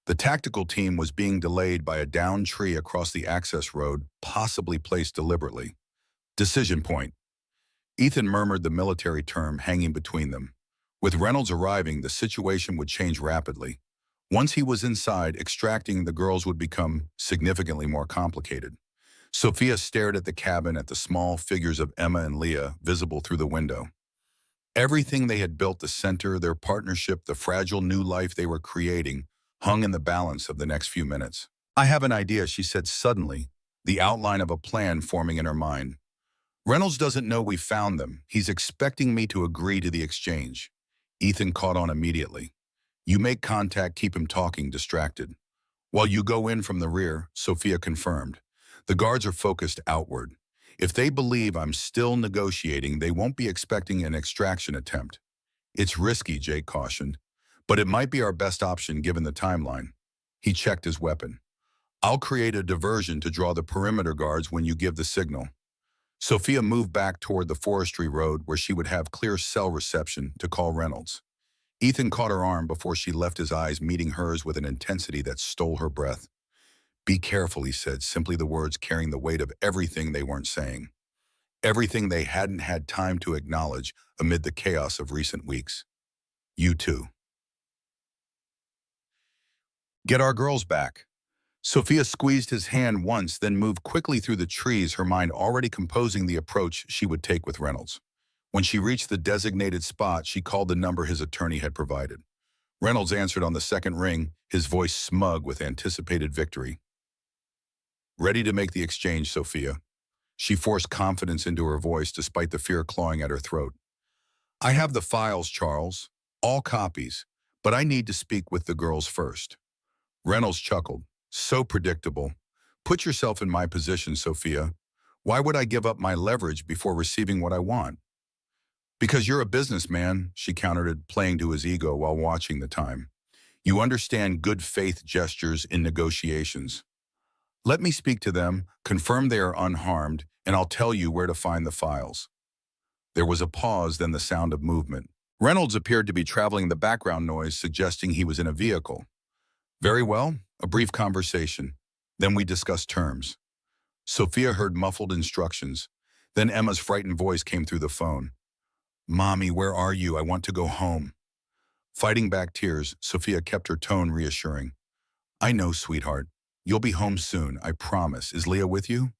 The tactical team was being delayed by a downed tree across the access road, possibly placed deliberately. Decision point. Ethan murmured the military term hanging between them. With Reynolds arriving, the situation would change rapidly. Once he was inside, extracting the girls would become significantly more complicated. Sophia stared at the cabin, at the small figures of Emma and Leah visible through the window. Everything they had built, the center, their partnership, the fragile new life they were creating, hung in the balance of the next few minutes. "I have an idea," she said suddenly, the outline of a plan forming in her mind. "Reynolds doesn't know we found them. He's expecting me to agree to the exchange." Ethan caught on immediately. "You make contact, keep him talking, distracted. While you go in from the rear," Sophia confirmed. "The guards are focused outward. If they believe I'm still negotiating, they won't be expecting an extraction attempt." "It's risky," Jake cautioned, "but it might be our best option given the timeline." He checked his weapon. "I'll create a diversion to draw the perimeter guards when you give the signal." Sophia moved back toward the forestry road where she would have clear cell reception to call Reynolds. Ethan caught her arm before she left, his eyes meeting hers with an intensity that stole her breath. "Be careful," he said, simply the words carrying the weight of everything they weren't saying. Everything they hadn't had time to acknowledge amid the chaos of recent weeks. "You too. Get our girls back." Sophia squeezed his hand once, then moved quickly through the trees, her mind already composing the approach she would take with Reynolds. When she reached the designated spot, she called the number his attorney had provided. Reynolds answered on the second ring, his voice smug with anticipated victory. "Ready to make the exchange, Sophia." She forced confidence into her voice despite the fear clawing at her throat. "I have the files, Charles. All copies. But I need to speak with the girls first." Reynolds chuckled. "So predictable. Put yourself in my position, Sophia. Why would I give up my leverage before receiving what I want?" "Because you're a businessman," she countered, playing to his ego while watching the time. "You understand good faith gestures in negotiations." Let me speak to them, confirm they are unharmed, and I'll tell you where to find the files. There was a pause, then the sound of movement. Reynolds appeared to be traveling the background noise, suggesting he was in a vehicle. Very well, a brief conversation. Then we discussed terms. Sophia heard muffled instructions. Then Emma's frightened voice came through the phone. Mommy, where are you? I want to go home. Fighting back tears, Sophia kept her tone reassuring. I know, sweetheart. You'll be home soon, I promise. Is Leah with you?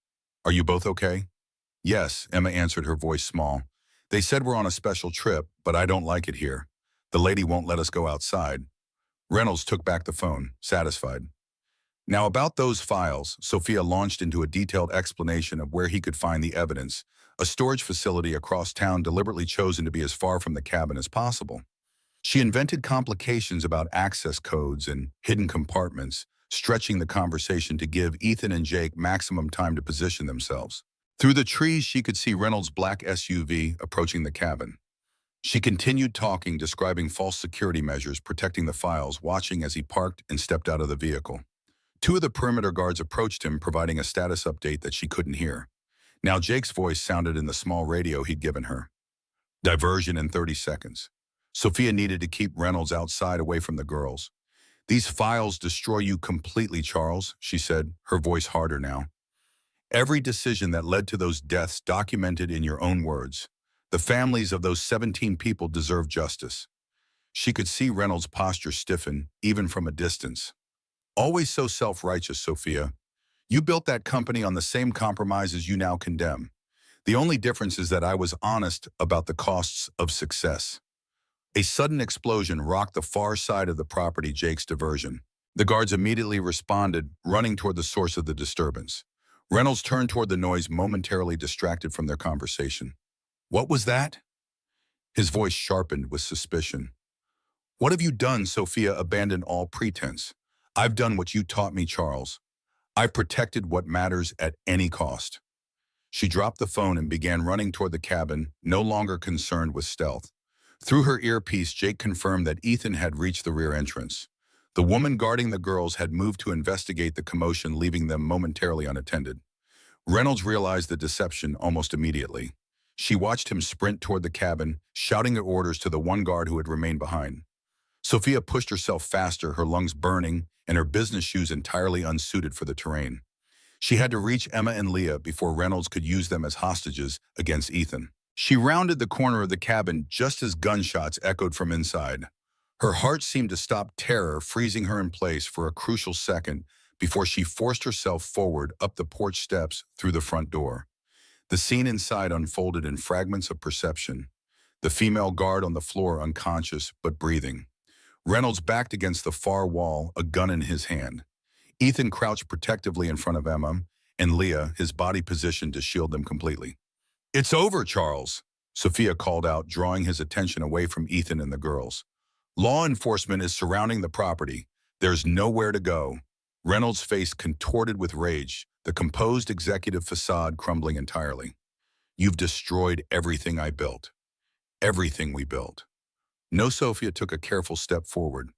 Are you both okay? Yes, Emma answered, her voice small. They said we're on a special trip, but I don't like it here. The lady won't let us go outside. Reynolds took back the phone, satisfied. Now about those files, Sophia launched into a detailed explanation of where he could find the evidence, a storage facility across town deliberately chosen to be as far from the cabin as possible. She invented complications about access codes and hidden compartments, stretching the conversation to give Ethan and Jake maximum time to position themselves. Through the trees, she could see Reynolds' black SUV approaching the cabin. She continued talking, describing false security measures, protecting the files, watching as he parked and stepped out of the vehicle. Two of the perimeter guards approached him, providing a status update that she couldn't hear. Now Jake's voice sounded in the small radio he'd given her. Diversion in 30 seconds. Sophia needed to keep Reynolds outside, away from the girls. These files destroy you completely, Charles, she said, her voice harder now. Every decision that led to those deaths documented in your own words. The families of those 17 people deserve justice. She could see Reynolds' posture stiffen, even from a distance. Always so self-righteous, Sophia. You built that company on the same compromises you now condemn. The only difference is that I was honest about the costs of success. A sudden explosion rocked the far side of the property, Jake's diversion. The guards immediately responded, running toward the source of the disturbance. Reynolds turned toward the noise, momentarily distracted from their conversation. What was that? His voice sharpened with suspicion. What have you done? Sophia abandoned all pretense. I've done what you taught me, Charles. I've protected what matters at any cost. She dropped the phone and began running toward the cabin, no longer concerned with stealth. Through her earpiece, Jake confirmed that Ethan had reached the rear entrance. The woman guarding the girls had moved to investigate the commotion, leaving them momentarily unattended. Reynolds realized the deception almost immediately. She watched him sprint toward the cabin, shouting orders to the one guard who had remained behind. Sophia pushed herself faster, her lungs burning and her business shoes entirely unsuited for the terrain. She had to reach Emma and Leah before Reynolds could use them as hostages against Ethan. She rounded the corner of the cabin just as gunshots echoed from inside. Her heart seemed to stop, terror freezing her in place for a crucial second before she forced herself forward up the porch steps through the front door. The scene inside unfolded in fragments of perception. The female guard on the floor unconscious but breathing. Reynolds backed against the far wall, a gun in his hand. Ethan crouched protectively in front of Emma, and Leah, his body positioned to shield them completely. It's over, Charles, Sophia called out, drawing his attention away from Ethan and the girls. Law enforcement is surrounding the property. There's nowhere to go. Reynolds' face contorted with rage, the composed executive facade crumbling entirely. You've destroyed everything I built. Everything we built. No, Sophia took a careful step forward.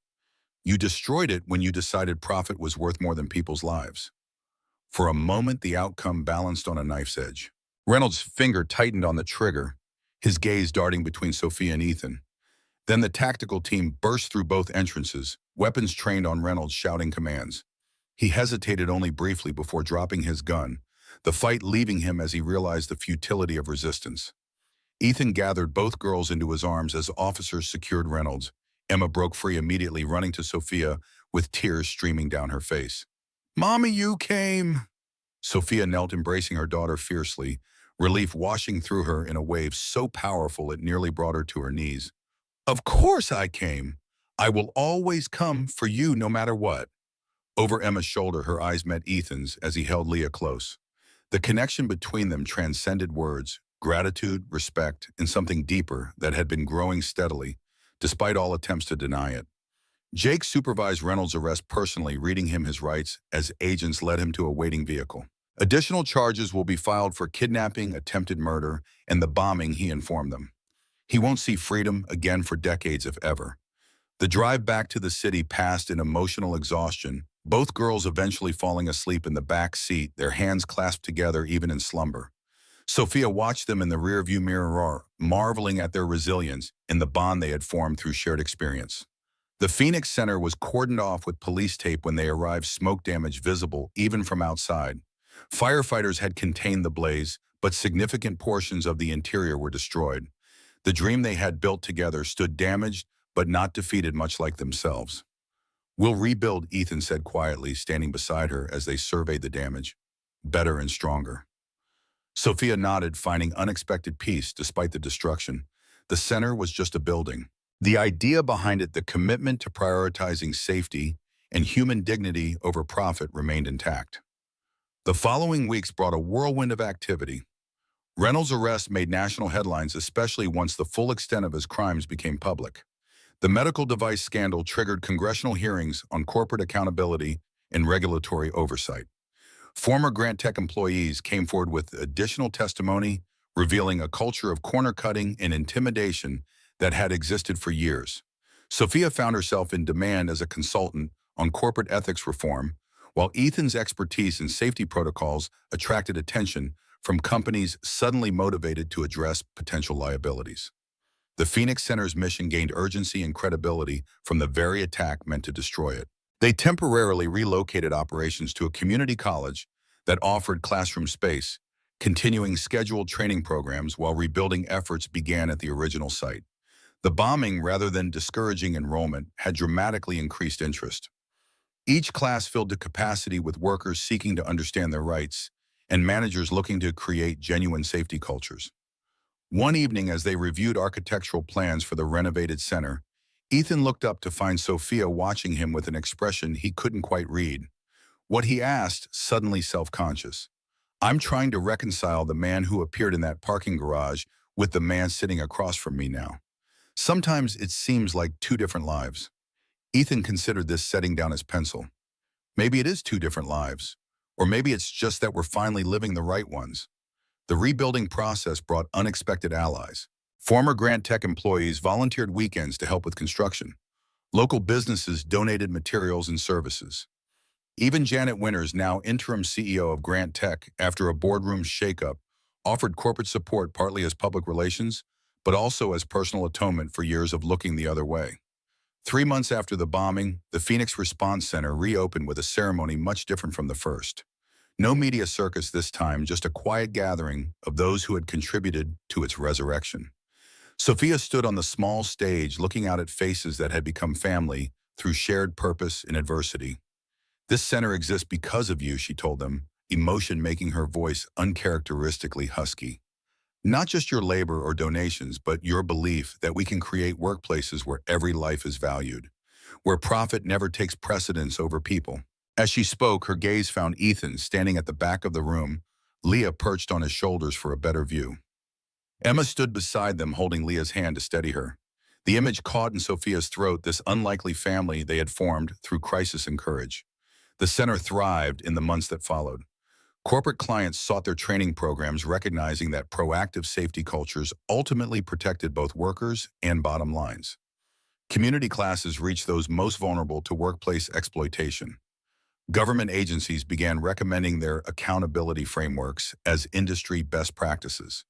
You destroyed it when you decided profit was worth more than people's lives. For a moment, the outcome balanced on a knife's edge. Reynolds' finger tightened on the trigger, his gaze darting between Sophia and Ethan. Then the tactical team burst through both entrances, weapons trained on Reynolds, shouting commands. He hesitated only briefly before dropping his gun, the fight leaving him as he realized the futility of resistance. Ethan gathered both girls into his arms as officers secured Reynolds. Emma broke free immediately, running to Sophia with tears streaming down her face. Mommy, you came! Sophia knelt, embracing her daughter fiercely, relief washing through her in a wave so powerful it nearly brought her to her knees. Of course I came. I will always come for you no matter what. Over Emma's shoulder, her eyes met Ethan's as he held Leah close. The connection between them transcended words, gratitude, respect, and something deeper that had been growing steadily, despite all attempts to deny it. Jake supervised Reynolds' arrest personally, reading him his rights as agents led him to a waiting vehicle. Additional charges will be filed for kidnapping, attempted murder, and the bombing, he informed them. He won't see freedom again for decades, if ever. The drive back to the city passed in emotional exhaustion, both girls eventually falling asleep in the back seat, their hands clasped together even in slumber. Sophia watched them in the rearview mirror, marveling at their resilience and the bond they had formed through shared experience. The Phoenix Center was cordoned off with police tape when they arrived, smoke damage visible even from outside. Firefighters had contained the blaze, but significant portions of the interior were destroyed. The dream they had built together stood damaged, but not defeated, much like themselves. "We'll rebuild," Ethan said quietly, standing beside her as they surveyed the damage. "Better and stronger." Sophia nodded, finding unexpected peace despite the destruction. The center was just a building. The idea behind it, the commitment to prioritizing safety and human dignity over profit, remained intact. The following weeks brought a whirlwind of activity. Reynolds' arrest made national headlines, especially once the full extent of his crimes became public. The medical device scandal triggered congressional hearings on corporate accountability and regulatory oversight. Former Grant Tech employees came forward with additional testimony, revealing a culture of corner-cutting and intimidation that had existed for years. Sophia found herself in demand as a consultant on corporate ethics reform, while Ethan's expertise in safety protocols attracted attention from companies suddenly motivated to address potential liabilities. The Phoenix Center's mission gained urgency and credibility from the very attack meant to destroy it. They temporarily relocated operations to a community college that offered classroom space, continuing scheduled training programs while rebuilding efforts began at the original site. The bombing, rather than discouraging enrollment, had dramatically increased interest. Each class filled to capacity with workers seeking to understand their rights and managers looking to create genuine safety cultures. One evening, as they reviewed architectural plans for the renovated center, Ethan looked up to find Sophia watching him with an expression he couldn't quite read. What he asked, suddenly self-conscious: "I'm trying to reconcile the man who appeared in that parking garage with the man sitting across from me now. Sometimes it seems like two different lives." Ethan considered this, setting down his pencil. Maybe it is two different lives. Or maybe it's just that we're finally living the right ones. The rebuilding process brought unexpected allies. Former Grant Tech employees volunteered weekends to help with construction. Local businesses donated materials and services. Even Janet Winters, now interim CEO of Grant Tech after a boardroom shakeup, offered corporate support, partly as public relations, but also as personal atonement for years of looking the other way. 3 months after the bombing, the Phoenix Response Center reopened with a ceremony much different from the first. No media circus this time, just a quiet gathering of those who had contributed to its resurrection. Sophia stood on the small stage, looking out at faces that had become family through shared purpose in adversity. "This center exists because of you," she told them, emotion making her voice uncharacteristically husky. "Not just your labor or donations, but your belief that we can create workplaces where every life is valued, where profit never takes precedence over people." As she spoke, her gaze found Ethan standing at the back of the room, Leah perched on his shoulders for a better view. Emma stood beside them, holding Leah's hand to steady her. The image caught in Sophia's throat, this unlikely family they had formed through crisis and courage. The center thrived in the months that followed. Corporate clients sought their training programs, recognizing that proactive safety cultures ultimately protected both workers and bottom lines. Community classes reached those most vulnerable to workplace exploitation. Government agencies began recommending their accountability frameworks as industry best practices.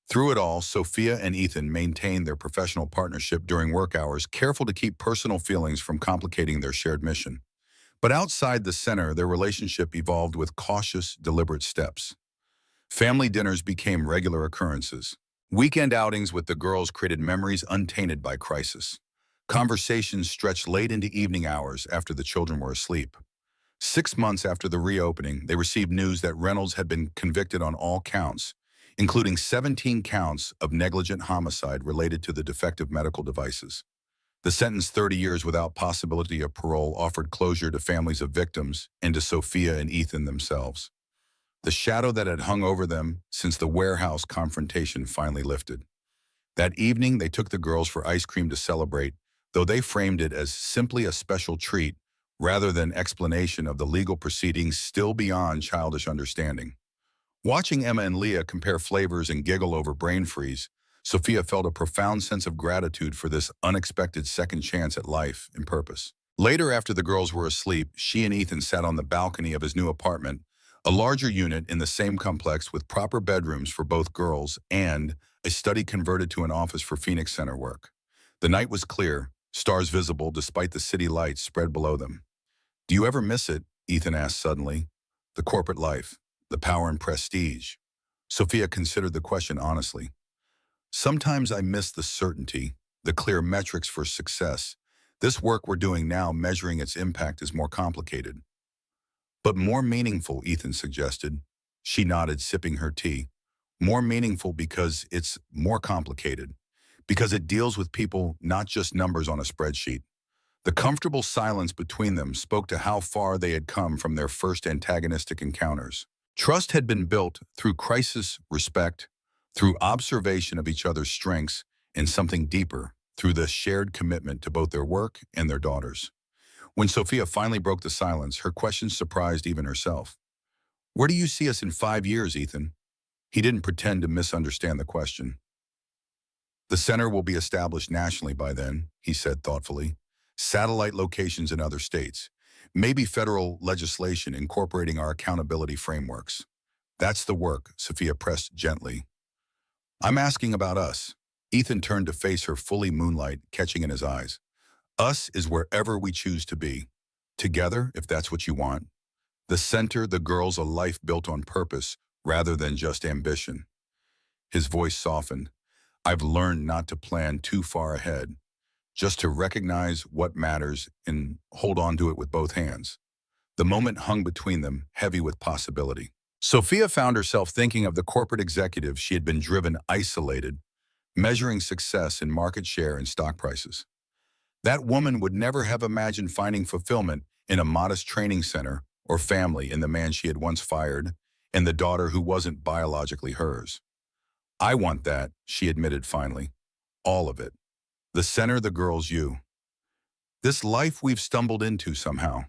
Through it all, Sophia and Ethan maintained their professional partnership during work hours, careful to keep personal feelings from complicating their shared mission. But outside the center, their relationship evolved with cautious, deliberate steps. Family dinners became regular occurrences. Weekend outings with the girls created memories untainted by crisis. Conversations stretched late into evening hours after the children were asleep. 6 months after the reopening, they received news that Reynolds had been convicted on all counts, including 17 counts of negligent homicide related to the defective medical devices. The sentence, 30 years without possibility of parole, offered closure to families of victims and to Sophia and Ethan themselves. The shadow that had hung over them since the warehouse confrontation finally lifted. That evening, they took the girls for ice cream to celebrate, though they framed it as simply a special treat rather than explanation of the legal proceedings still beyond childish understanding. Watching Emma and Leah compare flavors and giggle over brain freeze, Sophia felt a profound sense of gratitude for this unexpected second chance at life and purpose. Later, after the girls were asleep, she and Ethan sat on the balcony of his new apartment, a larger unit in the same complex with proper bedrooms for both girls and a study converted to an office for Phoenix Center work. The night was clear, stars visible despite the city lights spread below them. "Do you ever miss it?" Ethan asked suddenly. "The corporate life, the power and prestige." Sophia considered the question honestly. "Sometimes I miss the certainty, the clear metrics for success. This work we're doing now, measuring its impact, is more complicated." "But more meaningful," Ethan suggested. She nodded, sipping her tea. "More meaningful because it's more complicated. Because it deals with people, not just numbers on a spreadsheet." The comfortable silence between them spoke to how far they had come from their first antagonistic encounters. Trust had been built through crisis respect, through observation of each other's strengths, and something deeper, through the shared commitment to both their work and their daughters. When Sophia finally broke the silence, her question surprised even herself. "Where do you see us in 5 years, Ethan?" He didn't pretend to misunderstand the question. "The center will be established nationally by then," he said thoughtfully. "Satellite locations in other states. Maybe federal legislation incorporating our accountability frameworks." "That's the work," Sophia pressed gently. "I'm asking about us." Ethan turned to face her, fully moonlight catching in his eyes. "Us is wherever we choose to be. Together, if that's what you want. The center, the girls, a life built on purpose rather than just ambition." His voice softened. "I've learned not to plan too far ahead, just to recognize what matters and hold on to it with both hands." The moment hung between them, heavy with possibility. Sophia found herself thinking of the corporate executive she had been driven isolated, measuring success in market share and stock prices. That woman would never have imagined finding fulfillment in a modest training center or family in the man she had once fired and the daughter who wasn't biologically hers. "I want that," she admitted finally. "All of it. The center, the girls, you. This life we've stumbled into somehow."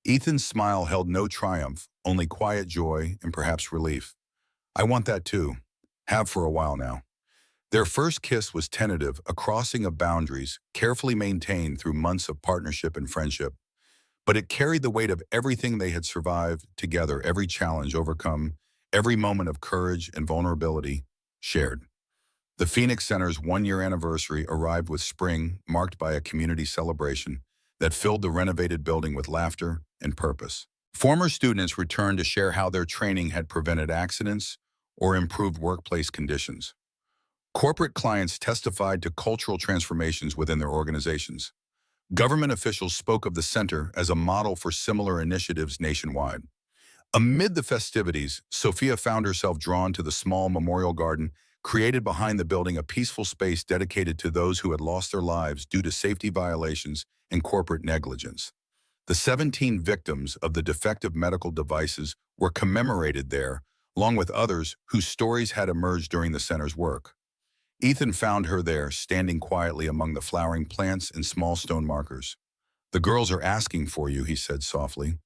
Ethan's smile held no triumph, only quiet joy and perhaps relief. "I want that too. Have for a while now." Their first kiss was tentative, a crossing of boundaries, carefully maintained through months of partnership and friendship. But it carried the weight of everything they had survived together, every challenge overcome, every moment of courage and vulnerability shared. The Phoenix Center's one-year anniversary arrived with spring, marked by a community celebration that filled the renovated building with laughter and purpose. Former students returned to share how their training had prevented accidents or improved workplace conditions. Corporate clients testified to cultural transformations within their organizations. Government officials spoke of the center as a model for similar initiatives nationwide. Amid the festivities, Sophia found herself drawn to the small memorial garden created behind the building, a peaceful space dedicated to those who had lost their lives due to safety violations and corporate negligence. The 17 victims of the defective medical devices were commemorated there, along with others whose stories had emerged during the center's work. Ethan found her there, standing quietly among the flowering plants and small stone markers. "The girls are asking for you," he said softly.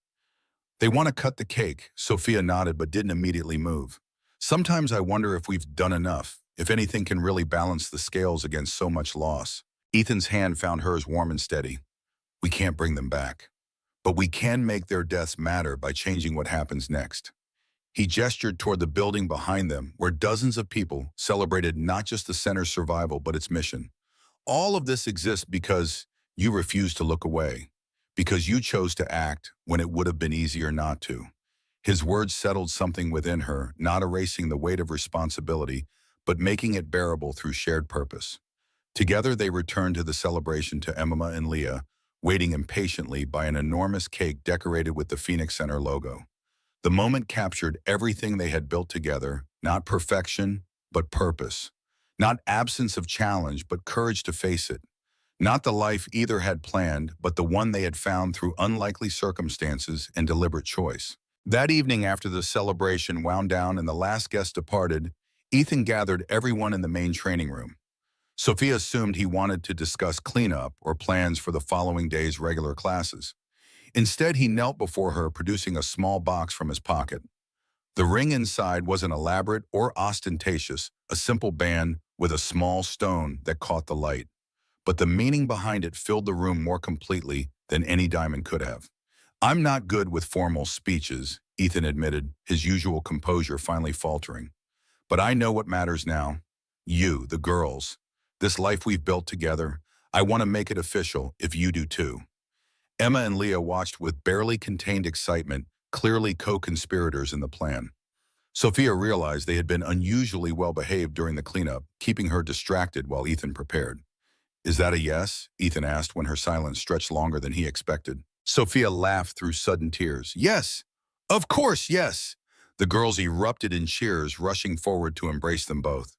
"They want to cut the cake." Sophia nodded but didn't immediately move. "Sometimes I wonder if we've done enough, if anything can really balance the scales against so much loss." Ethan's hand found hers warm and steady. "We can't bring them back, but we can make their deaths matter by changing what happens next." He gestured toward the building behind them, where dozens of people celebrated not just the center's survival, but its mission. "All of this exists because you refused to look away, because you chose to act when it would have been easier not to." His words settled something within her, not erasing the weight of responsibility, but making it bearable through shared purpose. Together they returned to the celebration, to Emma and Leah, waiting impatiently by an enormous cake decorated with the Phoenix Center logo. The moment captured everything they had built together, not perfection, but purpose. Not absence of challenge, but courage to face it. Not the life either had planned, but the one they had found through unlikely circumstances and deliberate choice. That evening, after the celebration wound down and the last guest departed, Ethan gathered everyone in the main training room. Sophia assumed he wanted to discuss cleanup or plans for the following day's regular classes. Instead, he knelt before her, producing a small box from his pocket. The ring inside wasn't elaborate or ostentatious, a simple band with a small stone that caught the light. But the meaning behind it filled the room more completely than any diamond could have. I'm not good with formal speeches, Ethan admitted, his usual composure finally faltering. But I know what matters now. You, the girls. This life we've built together. I want to make it official, if you do too. Emma and Leah watched with barely contained excitement, clearly co-conspirators in the plan. Sophia realized they had been unusually well-behaved during the cleanup, keeping her distracted while Ethan prepared. Is that a yes? Ethan asked when her silence stretched longer than he expected. Sophia laughed through sudden tears. Yes! Of course, yes! The girls erupted in cheers, rushing forward to embrace them both.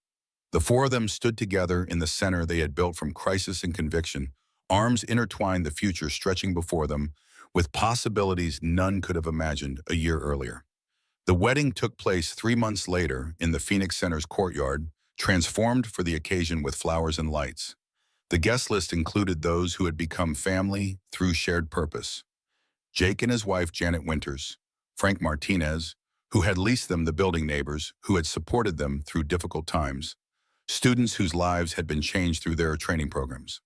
The four of them stood together in the center they had built from crisis and conviction, arms intertwined, the future stretching before them, with possibilities none could have imagined a year earlier. The wedding took place 3 months later in the Phoenix Center's courtyard, transformed for the occasion with flowers and lights. The guest list included those who had become family through shared purpose. Jake and his wife, Janet Winters, Frank Martinez, who had leased them the building neighbors who had supported them through difficult times, students whose lives had been changed through their training programs.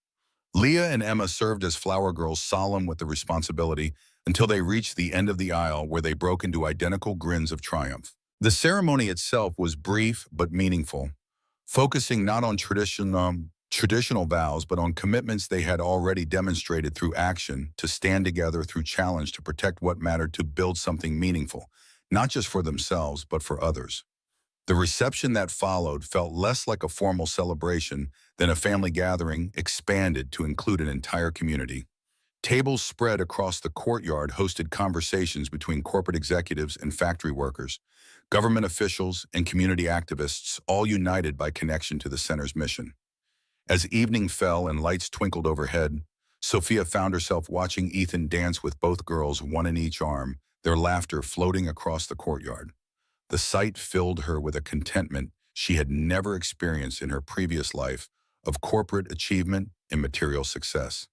Leah and Emma served as flower girls, solemn with the responsibility, until they reached the end of the aisle where they broke into identical grins of triumph. The ceremony itself was brief but meaningful, focusing not on traditional vows but on commitments they had already demonstrated through action, to stand together through challenge, to protect what mattered, to build something meaningful, not just for themselves but for others. The reception that followed felt less like a formal celebration than a family gathering expanded to include an entire community. Tables spread across the courtyard hosted conversations between corporate executives and factory workers, government officials and community activists, all united by connection to the center's mission. As evening fell and lights twinkled overhead, Sophia found herself watching Ethan dance with both girls, one in each arm, their laughter floating across the courtyard. The sight filled her with a contentment she had never experienced in her previous life of corporate achievement and material success.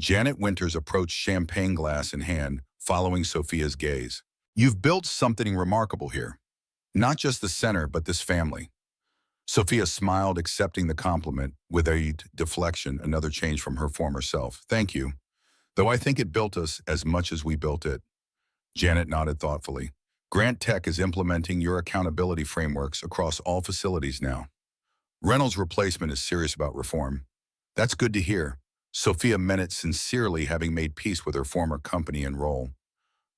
Janet Winters approached, champagne glass in hand, following Sophia's gaze. You've built something remarkable here. Not just the center, but this family. Sophia smiled, accepting the compliment with a deflection, another change from her former self. Thank you. Though I think it built us as much as we built it. Janet nodded thoughtfully. Grant Tech is implementing your accountability frameworks across all facilities now. Reynolds' replacement is serious about reform. That's good to hear. Sophia meant it sincerely, having made peace with her former company and role.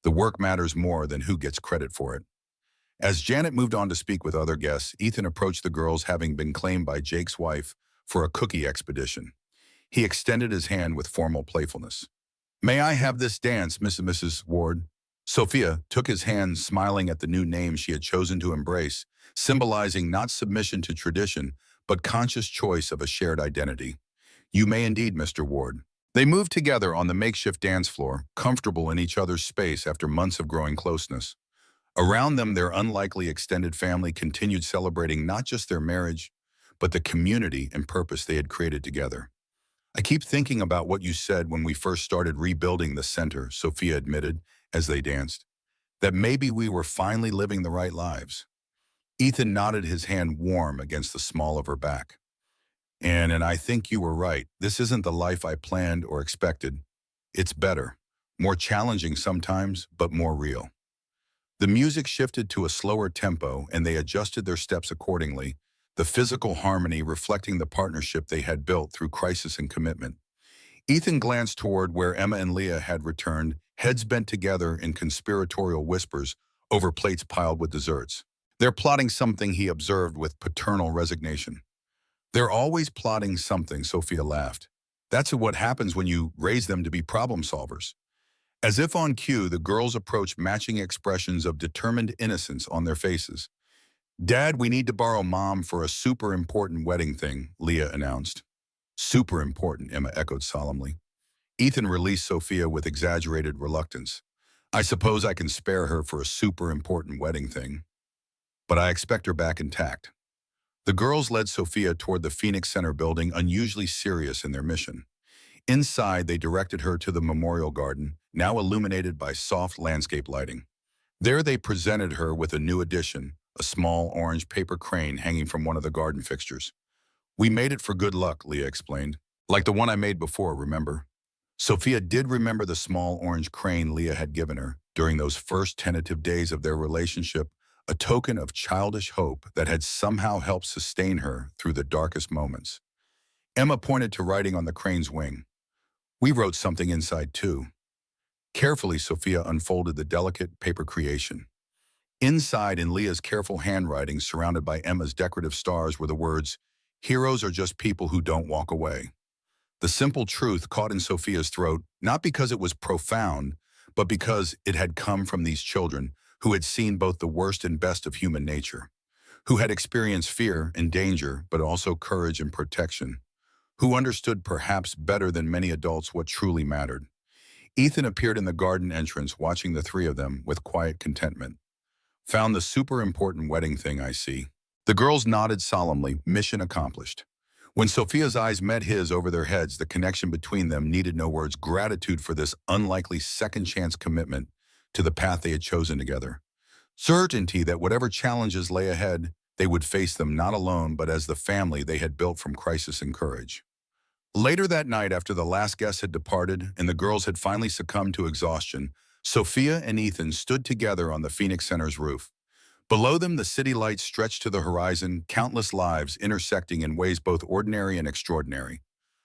The work matters more than who gets credit for it. As Janet moved on to speak with other guests, Ethan approached the girls, having been claimed by Jake's wife for a cookie expedition. He extended his hand with formal playfulness. May I have this dance, Mrs. Ward? Sophia took his hand, smiling at the new name she had chosen to embrace, symbolizing not submission to tradition, but conscious choice of a shared identity. You may indeed, Mr. Ward. They moved together on the makeshift dance floor, comfortable in each other's space after months of growing closeness. Around them, their unlikely extended family continued celebrating not just their marriage, but the community and purpose they had created together. I keep thinking about what you said when we first started rebuilding the center, Sophia admitted as they danced, that maybe we were finally living the right lives. Ethan nodded, his hand warm against the small of her back. And I think you were right. This isn't the life I planned or expected. It's better, more challenging sometimes, but more real. The music shifted to a slower tempo and they adjusted their steps accordingly, the physical harmony reflecting the partnership they had built through crisis and commitment. Ethan glanced toward where Emma and Leah had returned, heads bent together in conspiratorial whispers over plates piled with desserts. They're plotting something, he observed with paternal resignation. They're always plotting something, Sophia laughed. That's what happens when you raise them to be problem solvers. As if on cue, the girls approached, matching expressions of determined innocence on their faces. Dad, we need to borrow Mom for a super important wedding thing, Leah announced. Super important, Emma echoed solemnly. Ethan released Sophia with exaggerated reluctance. I suppose I can spare her for a super important wedding thing, but I expect her back intact. The girls led Sophia toward the Phoenix Center building, unusually serious in their mission. Inside, they directed her to the memorial garden, now illuminated by soft landscape lighting. There they presented her with a new addition, a small orange paper crane hanging from one of the garden fixtures. We made it for good luck, Leah explained. Like the one I made before, remember? Sophia did remember the small orange crane Leah had given her during those first tentative days of their relationship, a token of childish hope that had somehow helped sustain her through the darkest moments. Emma pointed to writing on the crane's wing. We wrote something inside too. Carefully, Sophia unfolded the delicate paper creation. Inside, in Leah's careful handwriting, surrounded by Emma's decorative stars, were the words, "Heroes are just people who don't walk away." The simple truth caught in Sophia's throat, not because it was profound, but because it had come from these children who had seen both the worst and best of human nature, who had experienced fear and danger, but also courage and protection, who understood perhaps better than many adults what truly mattered. Ethan appeared in the garden entrance, watching the three of them with quiet contentment. Found the super important wedding thing, I see. The girls nodded solemnly, mission accomplished. When Sophia's eyes met his over their heads, the connection between them needed no words. Gratitude for this unlikely second chance commitment to the path they had chosen together. Certainty that whatever challenges lay ahead, they would face them not alone, but as the family they had built from crisis and courage. Later that night, after the last guest had departed and the girls had finally succumbed to exhaustion, Sophia and Ethan stood together on the Phoenix Center's roof. Below them, the city lights stretched to the horizon, countless lives intersecting in ways both ordinary and extraordinary.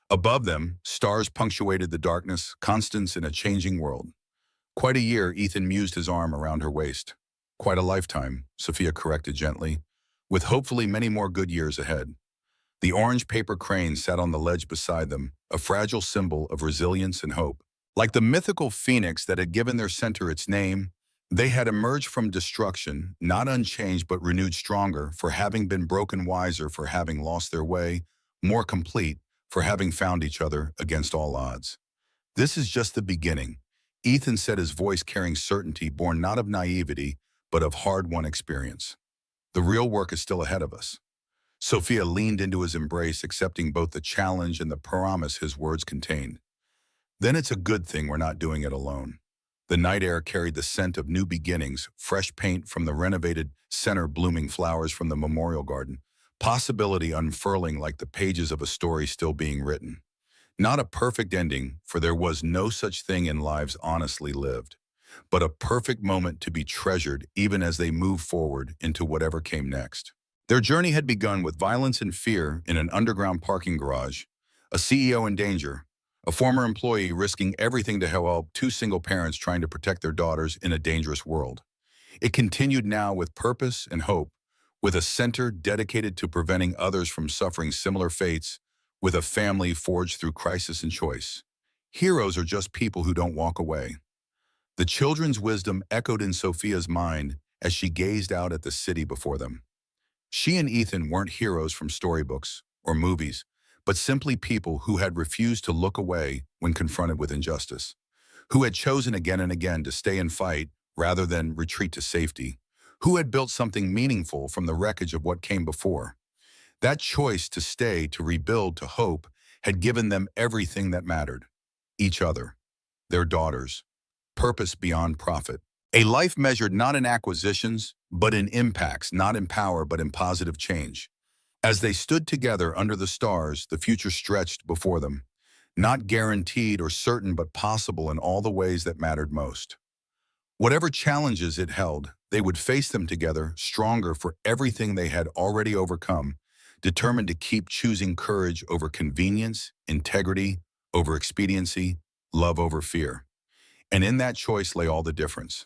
Above them, stars punctuated the darkness, constants in a changing world. Quite a year, Ethan mused his arm around her waist. Quite a lifetime, Sophia corrected gently, with hopefully many more good years ahead. The orange paper crane sat on the ledge beside them, a fragile symbol of resilience and hope. Like the mythical phoenix that had given their center its name, they had emerged from destruction, not unchanged but renewed stronger, for having been broken wiser, for having lost their way, more complete, for having found each other against all odds. This is just the beginning, Ethan said, his voice carrying certainty born not of naivety, but of hard-won experience. The real work is still ahead of us. Sophia leaned into his embrace, accepting both the challenge and the promise his words contained. Then it's a good thing we're not doing it alone. The night air carried the scent of new beginnings, fresh paint from the renovated center, blooming flowers from the memorial garden, possibility unfurling like the pages of a story still being written. Not a perfect ending, for there was no such thing in lives honestly lived, but a perfect moment to be treasured even as they moved forward into whatever came next. Their journey had begun with violence and fear in an underground parking garage, a CEO in danger, a former employee risking everything to help two single parents trying to protect their daughters in a dangerous world. It continued now with purpose and hope, with a center dedicated to preventing others from suffering similar fates, with a family forged through crisis and choice. Heroes are just people who don't walk away. The children's wisdom echoed in Sophia's mind as she gazed out at the city before them. She and Ethan weren't heroes from storybooks or movies, but simply people who had refused to look away when confronted with injustice, who had chosen again and again to stay and fight rather than retreat to safety, who had built something meaningful from the wreckage of what came before. That choice to stay, to rebuild, to hope, had given them everything that mattered. Each other, their daughters, purpose beyond profit. A life measured not in acquisitions, but in impacts, not in power, but in positive change. As they stood together under the stars, the future stretched before them, not guaranteed or certain, but possible in all the ways that mattered most. Whatever challenges it held, they would face them together, stronger for everything they had already overcome, determined to keep choosing courage over convenience, integrity over expediency, love over fear. And in that choice lay all the difference.